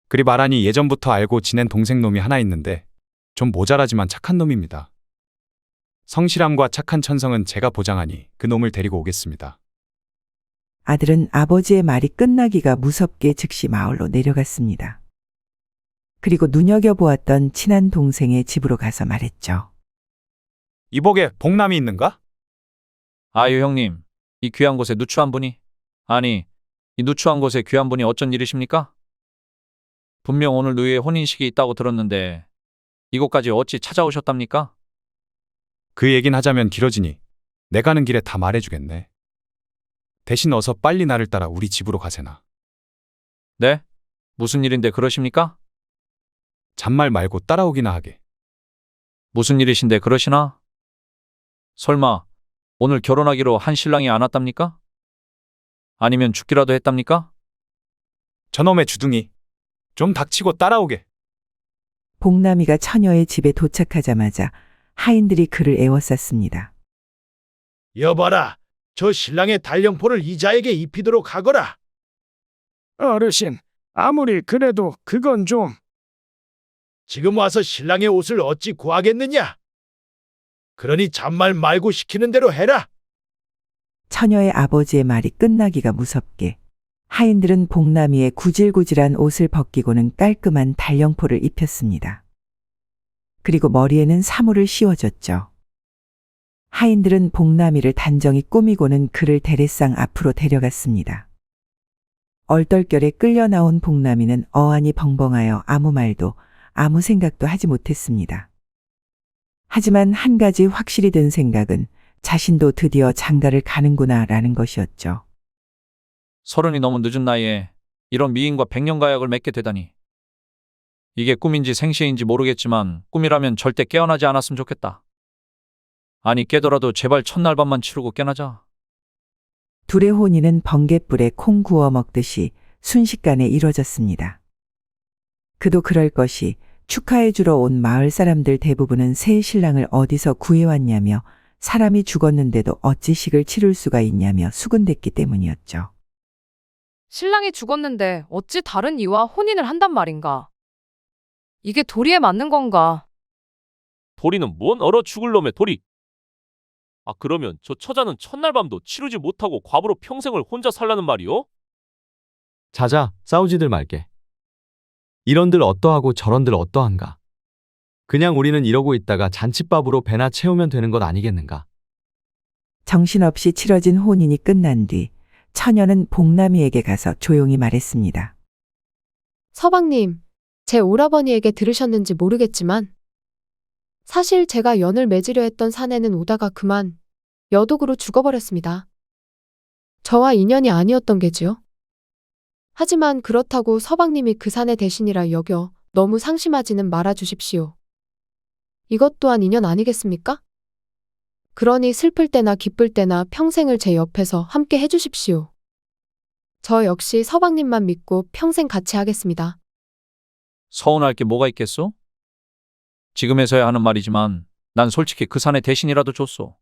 Speaker 14: 그리 말하니 예전부터 알고 지낸 동생 놈이 하나 있는데 좀 모자라지만 착한 놈입니다. 성실함과 착한 천성은 제가 보장하니 그 놈을 데리고 오겠습니다.
Speaker 1: 아들은 아버지의 말이 끝나기가 무섭게 즉시 마을로 내려갔습니다. 그리고 눈여겨보았던 친한 동생의 집으로 가서 말했죠.
Speaker 14: 이복에 복남이 있는가?
Speaker 2: 아유 형님, 이 귀한 곳에 누추한 분이, 아니 이 누추한 곳에 귀한 분이 어쩐 일이십니까? 분명 오늘 누이의 혼인식이 있다고 들었는데 이곳까지 어찌 찾아오셨답니까?
Speaker 14: 그 얘긴 하자면 길어지니 내 가는 길에 다 말해주겠네. 대신 어서 빨리 나를 따라 우리 집으로 가세나.
Speaker 2: 네? 무슨 일인데 그러십니까?
Speaker 14: 잔말 말고 따라오기나 하게.
Speaker 2: 무슨 일이신데 그러시나? 설마 오늘 결혼하기로 한 신랑이 안 왔답니까? 아니면 죽기라도 했답니까?
Speaker 14: 저놈의 주둥이. 좀 닥치고 따라오게.
Speaker 1: 복남이가 처녀의 집에 도착하자마자 하인들이 그를 에워쌌습니다.
Speaker 4: 여봐라, 저 신랑의 달령포를 이자에게 입히도록 하거라.
Speaker 5: 어르신, 아무리 그래도 그건 좀.
Speaker 4: 지금 와서 신랑의 옷을 어찌 구하겠느냐? 그러니 잔말 말고 시키는 대로 해라.
Speaker 1: 처녀의 아버지의 말이 끝나기가 무섭게 하인들은 복남이의 구질구질한 옷을 벗기고는 깔끔한 달령포를 입혔습니다. 그리고 머리에는 사물을 씌워줬죠. 하인들은 복남이를 단정히 꾸미고는 그를 대례상 앞으로 데려갔습니다. 얼떨결에 끌려 나온 복남이는 어안이 벙벙하여 아무 말도 아무 생각도 하지 못했습니다. 하지만 한 가지 확실히 든 생각은 자신도 드디어 장가를 가는구나 라는 것이었죠.
Speaker 2: 30이 넘은 늦은 나이에 이런 미인과 백년가약을 맺게 되다니. 이게 꿈인지 생시인지 모르겠지만 꿈이라면 절대 깨어나지 않았으면 좋겠다. 아니 깨더라도 제발 첫날 밤만 치르고 깨나자.
Speaker 1: 둘의 혼인은 번갯불에 콩 구워 먹듯이 순식간에 이뤄졌습니다. 그도 그럴 것이 축하해 주러 온 마을 사람들 대부분은 새 신랑을 어디서 구해왔냐며 사람이 죽었는데도 어찌 식을 치룰 수가 있냐며 수군댔기 때문이었죠.
Speaker 11: 신랑이 죽었는데 어찌 다른 이와 혼인을 한단 말인가? 이게 도리에 맞는 건가?
Speaker 15: 도리는 뭔 얼어 죽을 놈의 도리. 아 그러면 저 처자는 첫날 밤도 치르지 못하고 과부로 평생을 혼자 살라는 말이오?
Speaker 10: 자자, 싸우지들 말게. 이런들 어떠하고 저런들 어떠한가? 그냥 우리는 이러고 있다가 잔칫밥으로 배나 채우면 되는 것 아니겠는가?
Speaker 1: 정신없이 치러진 혼인이 끝난 뒤 처녀는 복남이에게 가서 조용히 말했습니다.
Speaker 13: 서방님, 제 오라버니에게 들으셨는지 모르겠지만 사실 제가 연을 맺으려 했던 사내는 오다가 그만 여독으로 죽어버렸습니다. 저와 인연이 아니었던 게지요. 하지만 그렇다고 서방님이 그 사내 대신이라 여겨 너무 상심하지는 말아 주십시오. 이것 또한 인연 아니겠습니까? 그러니 슬플 때나 기쁠 때나 평생을 제 옆에서 함께 해주십시오. 저 역시 서방님만 믿고 평생 같이 하겠습니다.
Speaker 2: 서운할 게 뭐가 있겠소? 지금에서야 하는 말이지만 난 솔직히 그 사내 대신이라도 줬소.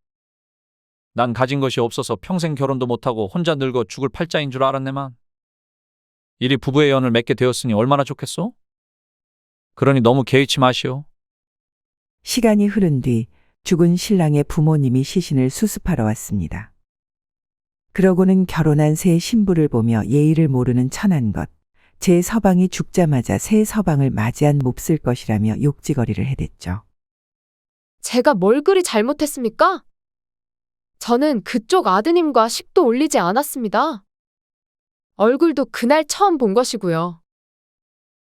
Speaker 2: 난 가진 것이 없어서 평생 결혼도 못하고 혼자 늙어 죽을 팔자인 줄 알았네만. 이리 부부의 연을 맺게 되었으니 얼마나 좋겠소? 그러니 너무 개의치 마시오.
Speaker 1: 시간이 흐른 뒤 죽은 신랑의 부모님이 시신을 수습하러 왔습니다. 그러고는 결혼한 새 신부를 보며 예의를 모르는 천한 것, 제 서방이 죽자마자 새 서방을 맞이한 몹쓸 것이라며 욕지거리를 해댔죠.
Speaker 13: 제가 뭘 그리 잘못했습니까? 저는 그쪽 아드님과 식도 올리지 않았습니다. 얼굴도 그날 처음 본 것이고요.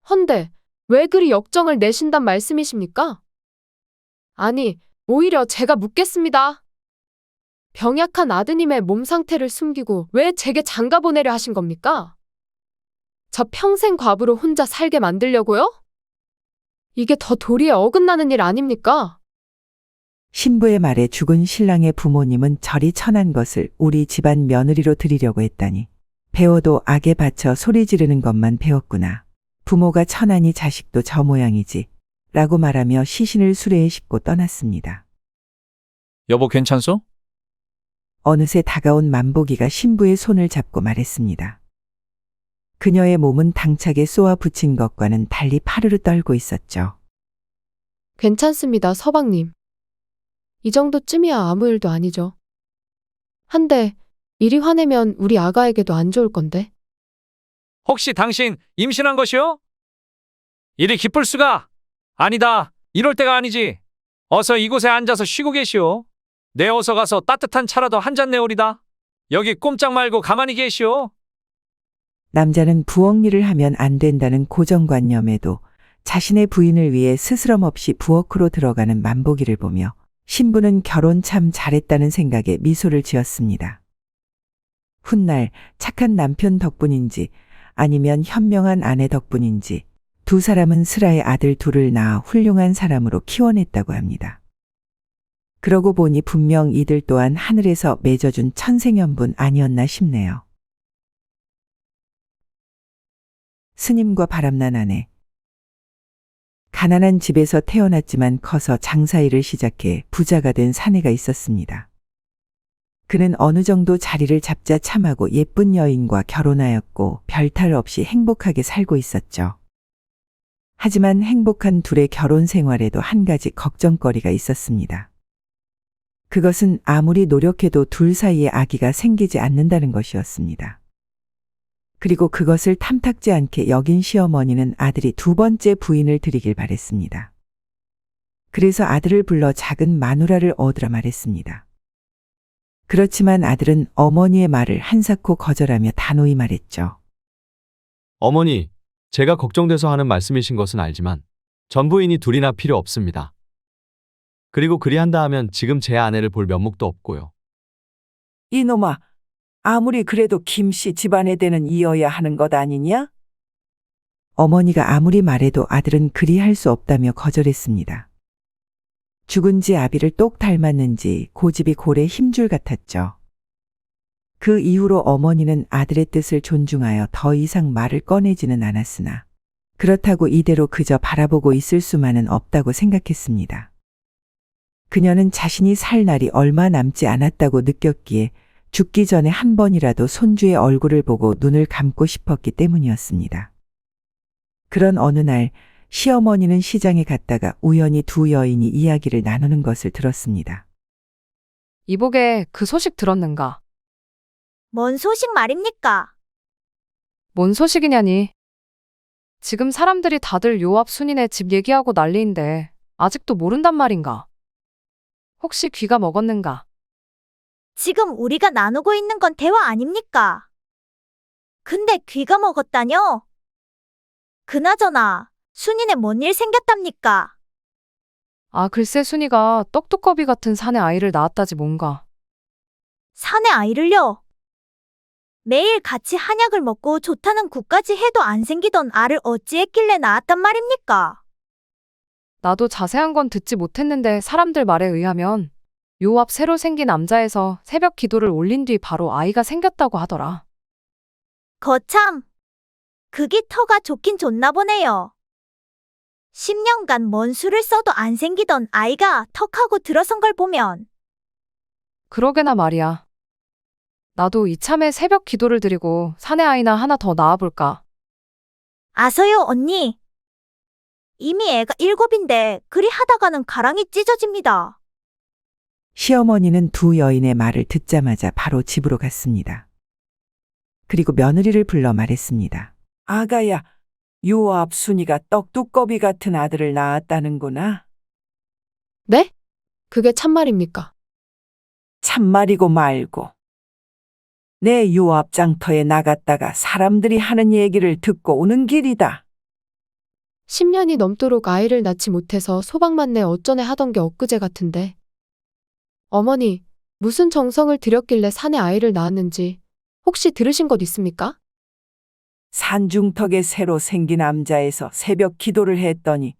Speaker 13: 헌데 왜 그리 역정을 내신단 말씀이십니까? 아니, 오히려 제가 묻겠습니다. 병약한 아드님의 몸 상태를 숨기고 왜 제게 장가 보내려 하신 겁니까? 저 평생 과부로 혼자 살게 만들려고요? 이게 더 도리에 어긋나는 일 아닙니까?
Speaker 1: 신부의 말에 죽은 신랑의 부모님은 저리 천한 것을 우리 집안 며느리로 드리려고 했다니. 배워도 악에 받쳐 소리 지르는 것만 배웠구나. 부모가 천하니 자식도 저 모양이지. 라고 말하며 시신을 수레에 싣고 떠났습니다.
Speaker 2: 여보 괜찮소?
Speaker 1: 어느새 다가온 만복이가 신부의 손을 잡고 말했습니다. 그녀의 몸은 당차게 쏘아 붙인 것과는 달리 파르르 떨고 있었죠.
Speaker 13: 괜찮습니다, 서방님. 이 정도쯤이야 아무 일도 아니죠. 한데 이리 화내면 우리 아가에게도 안 좋을 건데.
Speaker 2: 혹시 당신 임신한 것이오? 이리 기쁠 수가? 아니다. 이럴 때가 아니지. 어서 이곳에 앉아서 쉬고 계시오. 내 어서 가서 따뜻한 차라도 한 잔 내오리다. 여기 꼼짝 말고 가만히 계시오.
Speaker 1: 남자는 부엌일을 하면 안 된다는 고정관념에도 자신의 부인을 위해 스스럼 없이 부엌으로 들어가는 만복이를 보며 신부는 결혼 참 잘했다는 생각에 미소를 지었습니다. 훗날 착한 남편 덕분인지 아니면 현명한 아내 덕분인지 두 사람은 슬아의 아들 둘을 낳아 훌륭한 사람으로 키워냈다고 합니다. 그러고 보니 분명 이들 또한 하늘에서 맺어준 천생연분 아니었나 싶네요. 스님과 바람난 아내. 가난한 집에서 태어났지만 커서 장사일을 시작해 부자가 된 사내가 있었습니다. 그는 어느 정도 자리를 잡자 참하고 예쁜 여인과 결혼하였고 별탈 없이 행복하게 살고 있었죠. 하지만 행복한 둘의 결혼 생활에도 한 가지 걱정거리가 있었습니다. 그것은 아무리 노력해도 둘 사이에 아기가 생기지 않는다는 것이었습니다. 그리고 그것을 탐탁지 않게 여긴 시어머니는 아들이 두 번째 부인을 들이길 바랬습니다. 그래서 아들을 불러 작은 마누라를 얻으라 말했습니다. 그렇지만 아들은 어머니의 말을 한사코 거절하며 단호히 말했죠.
Speaker 10: 어머니, 제가 걱정돼서 하는 말씀이신 것은 알지만 전부인이 둘이나 필요 없습니다. 그리고 그리한다 하면 지금 제 아내를 볼 면목도 없고요.
Speaker 1: 이놈아, 아무리 그래도 김씨 집안의 대는 이어야 하는 것 아니냐? 어머니가 아무리 말해도 아들은 그리할 수 없다며 거절했습니다. 죽은 지 아비를 똑 닮았는지 고집이 고래 힘줄 같았죠. 그 이후로 어머니는 아들의 뜻을 존중하여 더 이상 말을 꺼내지는 않았으나 그렇다고 이대로 그저 바라보고 있을 수만은 없다고 생각했습니다. 그녀는 자신이 살 날이 얼마 남지 않았다고 느꼈기에 죽기 전에 한 번이라도 손주의 얼굴을 보고 눈을 감고 싶었기 때문이었습니다. 그런 어느 날 시어머니는 시장에 갔다가 우연히 두 여인이 이야기를 나누는 것을 들었습니다.
Speaker 11: 이복에 그 소식 들었는가?
Speaker 3: 뭔 소식 말입니까?
Speaker 11: 뭔 소식이냐니? 지금 사람들이 다들 요압 순인의 집 얘기하고 난리인데 아직도 모른단 말인가? 혹시 귀가 먹었는가?
Speaker 3: 지금 우리가 나누고 있는 건 대화 아닙니까? 근데 귀가 먹었다뇨? 그나저나 순이네 뭔 일 생겼답니까?
Speaker 11: 아, 글쎄 순이가 떡두꺼비 같은 사내 아이를 낳았다지 뭔가.
Speaker 3: 사내 아이를요? 매일 같이 한약을 먹고 좋다는 국까지 해도 안 생기던 알을 어찌했길래 낳았단 말입니까?
Speaker 11: 나도 자세한 건 듣지 못했는데 사람들 말에 의하면 요압 새로 생긴 남자에서 새벽 기도를 올린 뒤 바로 아이가 생겼다고 하더라.
Speaker 3: 거참, 그게 터가 좋긴 좋나 보네요. 10년간 뭔 수를 써도 안 생기던 아이가 턱하고 들어선 걸 보면.
Speaker 11: 그러게나 말이야. 나도 이참에 새벽 기도를 드리고 사내 아이나 하나 더 낳아볼까.
Speaker 3: 아서요 언니. 이미 애가 7인데 그리 하다가는 가랑이 찢어집니다.
Speaker 1: 시어머니는 두 여인의 말을 듣자마자 바로 집으로 갔습니다. 그리고 며느리를 불러 말했습니다. 아가야, 요압 순이가 떡두꺼비 같은 아들을 낳았다는구나.
Speaker 13: 네? 그게 참말입니까?
Speaker 1: 참말이고 말고. 내 요압 장터에 나갔다가 사람들이 하는 얘기를 듣고 오는 길이다.
Speaker 13: 10년이 넘도록 아이를 낳지 못해서 소박만내 어쩌네 하던 게 엊그제 같은데. 어머니, 무슨 정성을 들였길래 산에 아이를 낳았는지 혹시 들으신 것 있습니까?
Speaker 1: 산중턱에 새로 생긴 암자에서 새벽 기도를 했더니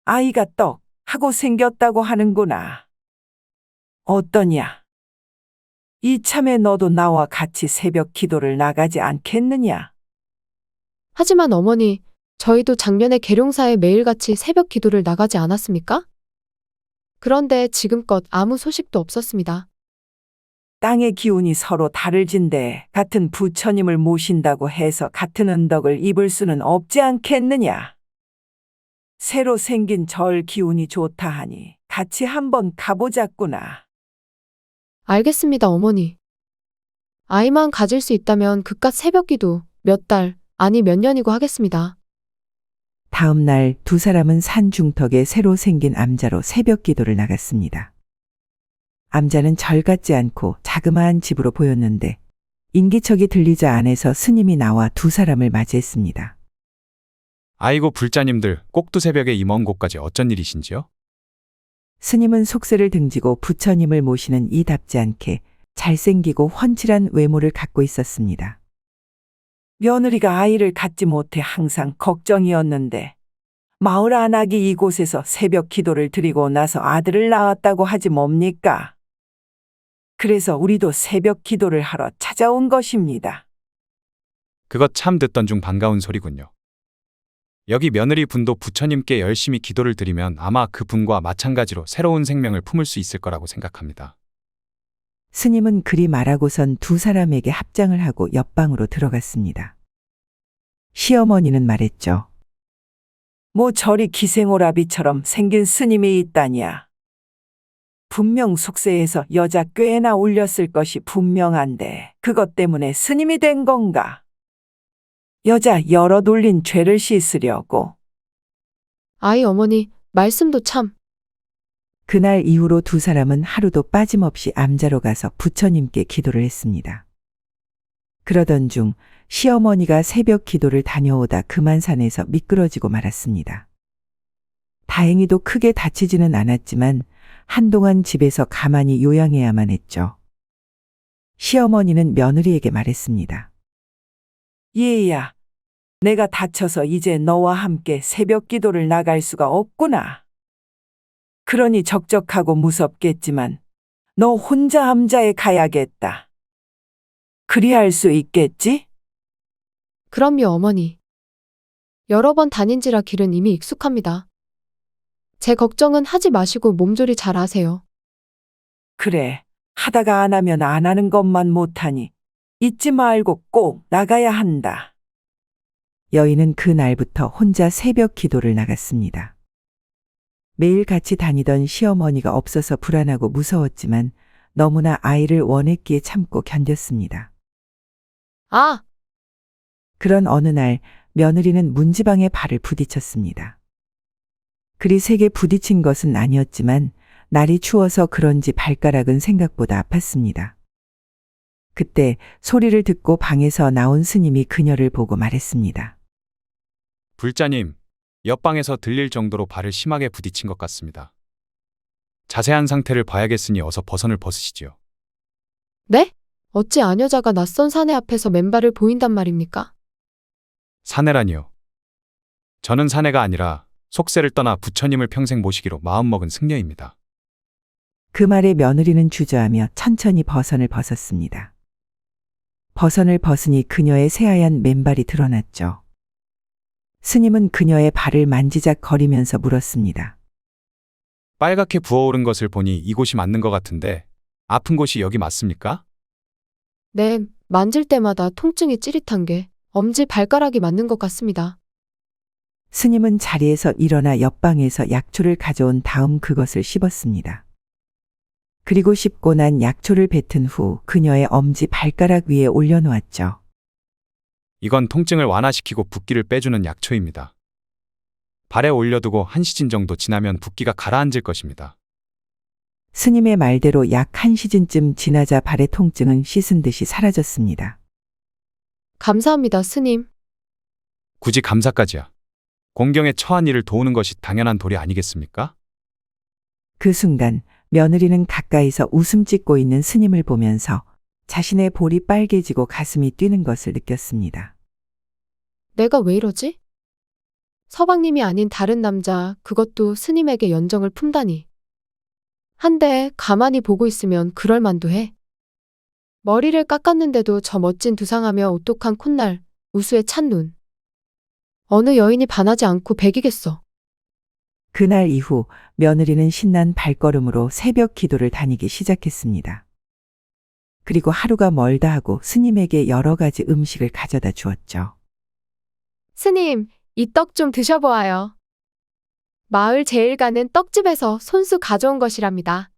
Speaker 1: 아이가 떡 하고 생겼다고 하는구나. 어떠냐? 이참에 너도 나와 같이 새벽 기도를 나가지 않겠느냐?
Speaker 13: 하지만 어머니, 저희도 작년에 계룡사에 매일같이 새벽 기도를 나가지 않았습니까? 그런데 지금껏 아무 소식도 없었습니다.
Speaker 1: 땅의 기운이 서로 다를진데 같은 부처님을 모신다고 해서 같은 은덕을 입을 수는 없지 않겠느냐? 새로 생긴 절 기운이 좋다 하니 같이 한번 가보자꾸나.
Speaker 13: 알겠습니다, 어머니. 아이만 가질 수 있다면 그깟 새벽 기도 몇 달, 아니 몇 년이고 하겠습니다.
Speaker 1: 다음 날 두 사람은 산 중턱에 새로 생긴 암자로 새벽 기도를 나갔습니다. 암자는 절 같지 않고 자그마한 집으로 보였는데 인기척이 들리자 안에서 스님이 나와 두 사람을 맞이했습니다.
Speaker 14: 아이고 불자님들, 꼭두 새벽에 이 먼 곳까지 어쩐 일이신지요?
Speaker 1: 스님은 속세를 등지고 부처님을 모시는 이답지 않게 잘생기고 훤칠한 외모를 갖고 있었습니다. 며느리가 아이를 갖지 못해 항상 걱정이었는데 마을 안악이 이곳에서 새벽 기도를 드리고 나서 아들을 낳았다고 하지 뭡니까? 그래서 우리도 새벽 기도를 하러 찾아온 것입니다.
Speaker 14: 그것 참 듣던 중 반가운 소리군요. 여기 며느리 분도 부처님께 열심히 기도를 드리면 아마 그 분과 마찬가지로 새로운 생명을 품을 수 있을 거라고 생각합니다.
Speaker 1: 스님은 그리 말하고선 두 사람에게 합장을 하고 옆방으로 들어갔습니다. 시어머니는 말했죠. 뭐 저리 기생오라비처럼 생긴 스님이 있다냐. 분명 속세에서 여자 꽤나 올렸을 것이 분명한데 그것 때문에 스님이 된 건가? 여자 여러 돌린 죄를 씻으려고.
Speaker 13: 아이 어머니, 말씀도 참.
Speaker 1: 그날 이후로 두 사람은 하루도 빠짐없이 암자로 가서 부처님께 기도를 했습니다. 그러던 중 시어머니가 새벽 기도를 다녀오다 금안산에서 미끄러지고 말았습니다. 다행히도 크게 다치지는 않았지만 한동안 집에서 가만히 요양해야만 했죠. 시어머니는 며느리에게 말했습니다. 얘야, 내가 다쳐서 이제 너와 함께 새벽 기도를 나갈 수가 없구나. 그러니 적적하고 무섭겠지만 너 혼자 암자에 가야겠다. 그리할 수 있겠지?
Speaker 13: 그럼요, 어머니. 여러 번 다닌지라 길은 이미 익숙합니다. 제 걱정은 하지 마시고 몸조리 잘 하세요.
Speaker 1: 그래, 하다가 안 하면 안 하는 것만 못하니 잊지 말고 꼭 나가야 한다. 여인은 그날부터 혼자 새벽 기도를 나갔습니다. 매일 같이 다니던 시어머니가 없어서 불안하고 무서웠지만 너무나 아이를 원했기에 참고 견뎠습니다.
Speaker 13: 아!
Speaker 1: 그런 어느 날 며느리는 문지방에 발을 부딪혔습니다. 그리 세게 부딪힌 것은 아니었지만 날이 추워서 그런지 발가락은 생각보다 아팠습니다. 그때 소리를 듣고 방에서 나온 스님이 그녀를 보고 말했습니다.
Speaker 14: 불자님, 옆방에서 들릴 정도로 발을 심하게 부딪힌 것 같습니다. 자세한 상태를 봐야겠으니 어서 버선을 벗으시지요.
Speaker 13: 네? 어찌 아녀자가 낯선 사내 앞에서 맨발을 보인단 말입니까?
Speaker 14: 사내라니요. 저는 사내가 아니라 속세를 떠나 부처님을 평생 모시기로 마음먹은 승려입니다.
Speaker 1: 그 말에 며느리는 주저하며 천천히 버선을 벗었습니다. 버선을 벗으니 그녀의 새하얀 맨발이 드러났죠. 스님은 그녀의 발을 만지작거리면서 물었습니다.
Speaker 14: 빨갛게 부어오른 것을 보니 이곳이 맞는 것 같은데 아픈 곳이 여기 맞습니까?
Speaker 13: 네, 만질 때마다 통증이 찌릿한 게 엄지 발가락이 맞는 것 같습니다.
Speaker 1: 스님은 자리에서 일어나 옆방에서 약초를 가져온 다음 그것을 씹었습니다. 그리고 씹고 난 약초를 뱉은 후 그녀의 엄지 발가락 위에 올려놓았죠.
Speaker 14: 이건 통증을 완화시키고 붓기를 빼주는 약초입니다. 발에 올려두고 한 시즌 정도 지나면 붓기가 가라앉을 것입니다.
Speaker 1: 스님의 말대로 약 한 시즌쯤 지나자 발의 통증은 씻은 듯이 사라졌습니다.
Speaker 13: 감사합니다, 스님.
Speaker 14: 굳이 감사까지야. 공경에 처한 이를 도우는 것이 당연한 도리 아니겠습니까?
Speaker 1: 그 순간 며느리는 가까이서 웃음 짓고 있는 스님을 보면서 자신의 볼이 빨개지고 가슴이 뛰는 것을 느꼈습니다.
Speaker 13: 내가 왜 이러지? 서방님이 아닌 다른 남자, 그것도 스님에게 연정을 품다니. 한데 가만히 보고 있으면 그럴 만도 해. 머리를 깎았는데도 저 멋진 두상하며 오똑한 콧날, 우수에 찬 눈. 어느 여인이 반하지 않고 배기겠어.
Speaker 1: 그날 이후 며느리는 신난 발걸음으로 새벽 기도를 다니기 시작했습니다. 그리고 하루가 멀다 하고 스님에게 여러 가지 음식을 가져다 주었죠.
Speaker 13: 스님, 이 떡 좀 드셔보아요. 마을 제일 가는 떡집에서 손수 가져온 것이랍니다.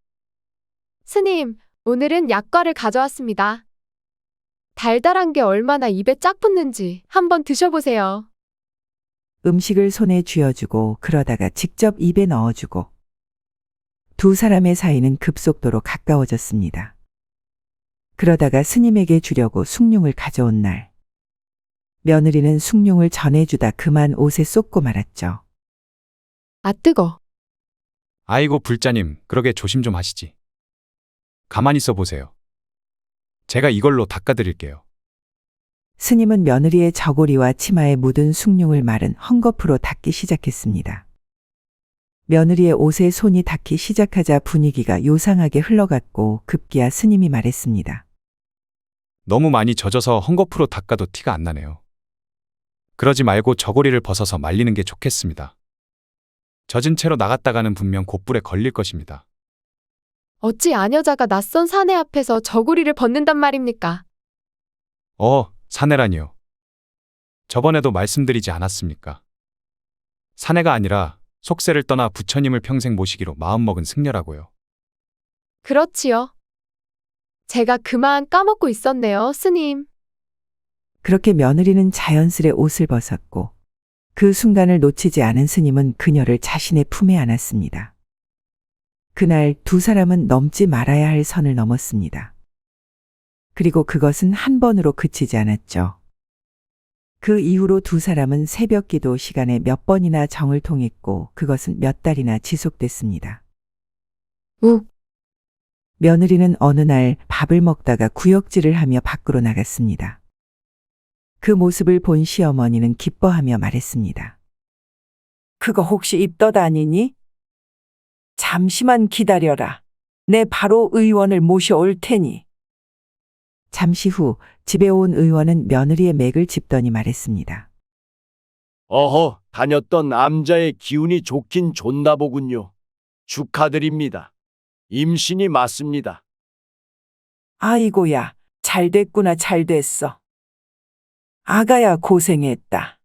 Speaker 13: 스님, 오늘은 약과를 가져왔습니다. 달달한 게 얼마나 입에 쫙 붙는지 한번 드셔보세요.
Speaker 1: 음식을 손에 쥐어주고 그러다가 직접 입에 넣어주고 두 사람의 사이는 급속도로 가까워졌습니다. 그러다가 스님에게 주려고 숭늉을 가져온 날 며느리는 숭늉을 전해주다 그만 옷에 쏟고 말았죠.
Speaker 13: 아 뜨거.
Speaker 14: 아이고 불자님, 그러게 조심 좀 하시지. 가만히 있어 보세요. 제가 이걸로 닦아드릴게요.
Speaker 1: 스님은 며느리의 저고리와 치마에 묻은 숭늉을 마른 헝겊으로 닦기 시작했습니다. 며느리의 옷에 손이 닿기 시작하자 분위기가 요상하게 흘러갔고 급기야 스님이 말했습니다.
Speaker 14: 너무 많이 젖어서 헝겊으로 닦아도 티가 안 나네요. 그러지 말고 저고리를 벗어서 말리는 게 좋겠습니다. 젖은 채로 나갔다가는 분명 곧불에 걸릴 것입니다.
Speaker 13: 어찌 아녀자가 낯선 사내 앞에서 저고리를 벗는단 말입니까?
Speaker 14: 사내라니요. 저번에도 말씀드리지 않았습니까? 사내가 아니라 속세를 떠나 부처님을 평생 모시기로 마음먹은 승려라고요.
Speaker 13: 그렇지요. 제가 그만 까먹고 있었네요, 스님.
Speaker 1: 그렇게 며느리는 자연스레 옷을 벗었고 그 순간을 놓치지 않은 스님은 그녀를 자신의 품에 안았습니다. 그날 두 사람은 넘지 말아야 할 선을 넘었습니다. 그리고 그것은 한 번으로 그치지 않았죠. 그 이후로 두 사람은 새벽 기도 시간에 몇 번이나 정을 통했고 그것은 몇 달이나 지속됐습니다. 며느리는 어느 날 밥을 먹다가 구역질을 하며 밖으로 나갔습니다. 그 모습을 본 시어머니는 기뻐하며 말했습니다. 그거 혹시 입덧 아니니? 잠시만 기다려라. 내 바로 의원을 모셔올 테니. 잠시 후 집에 온 의원은 며느리의 맥을 짚더니 말했습니다.
Speaker 6: 어허, 다녔던 남자의 기운이 좋긴 좋나 보군요. 축하드립니다. 임신이 맞습니다.
Speaker 1: 아이고야, 잘 됐구나, 잘 됐어. 아가야 고생했다.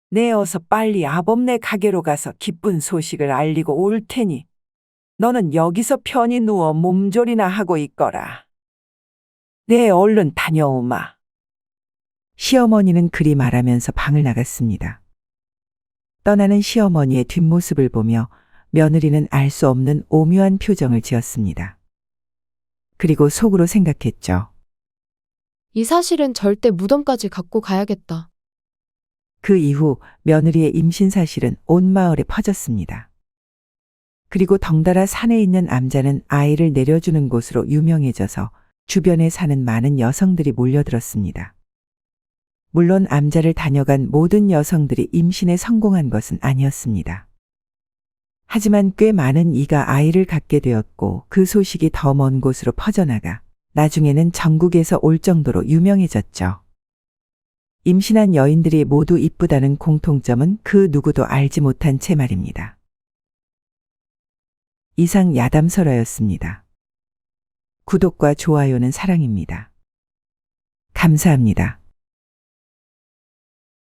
Speaker 1: 내 어서 빨리 아범네 가게로 가서 기쁜 소식을 알리고 올 테니 너는 여기서 편히 누워 몸조리나 하고 있거라. 네, 얼른 다녀오마. 시어머니는 그리 말하면서 방을 나갔습니다. 떠나는 시어머니의 뒷모습을 보며 며느리는 알 수 없는 오묘한 표정을 지었습니다. 그리고 속으로 생각했죠.
Speaker 13: 이 사실은 절대 무덤까지 갖고 가야겠다.
Speaker 1: 그 이후 며느리의 임신 사실은 온 마을에 퍼졌습니다. 그리고 덩달아 산에 있는 암자는 아이를 내려주는 곳으로 유명해져서 주변에 사는 많은 여성들이 몰려들었습니다. 물론 암자를 다녀간 모든 여성들이 임신에 성공한 것은 아니었습니다. 하지만 꽤 많은 이가 아이를 갖게 되었고 그 소식이 더 먼 곳으로 퍼져나가 나중에는 전국에서 올 정도로 유명해졌죠. 임신한 여인들이 모두 이쁘다는 공통점은 그 누구도 알지 못한 채 말입니다. 이상 야담설화였습니다. 구독과 좋아요는 사랑입니다. 감사합니다.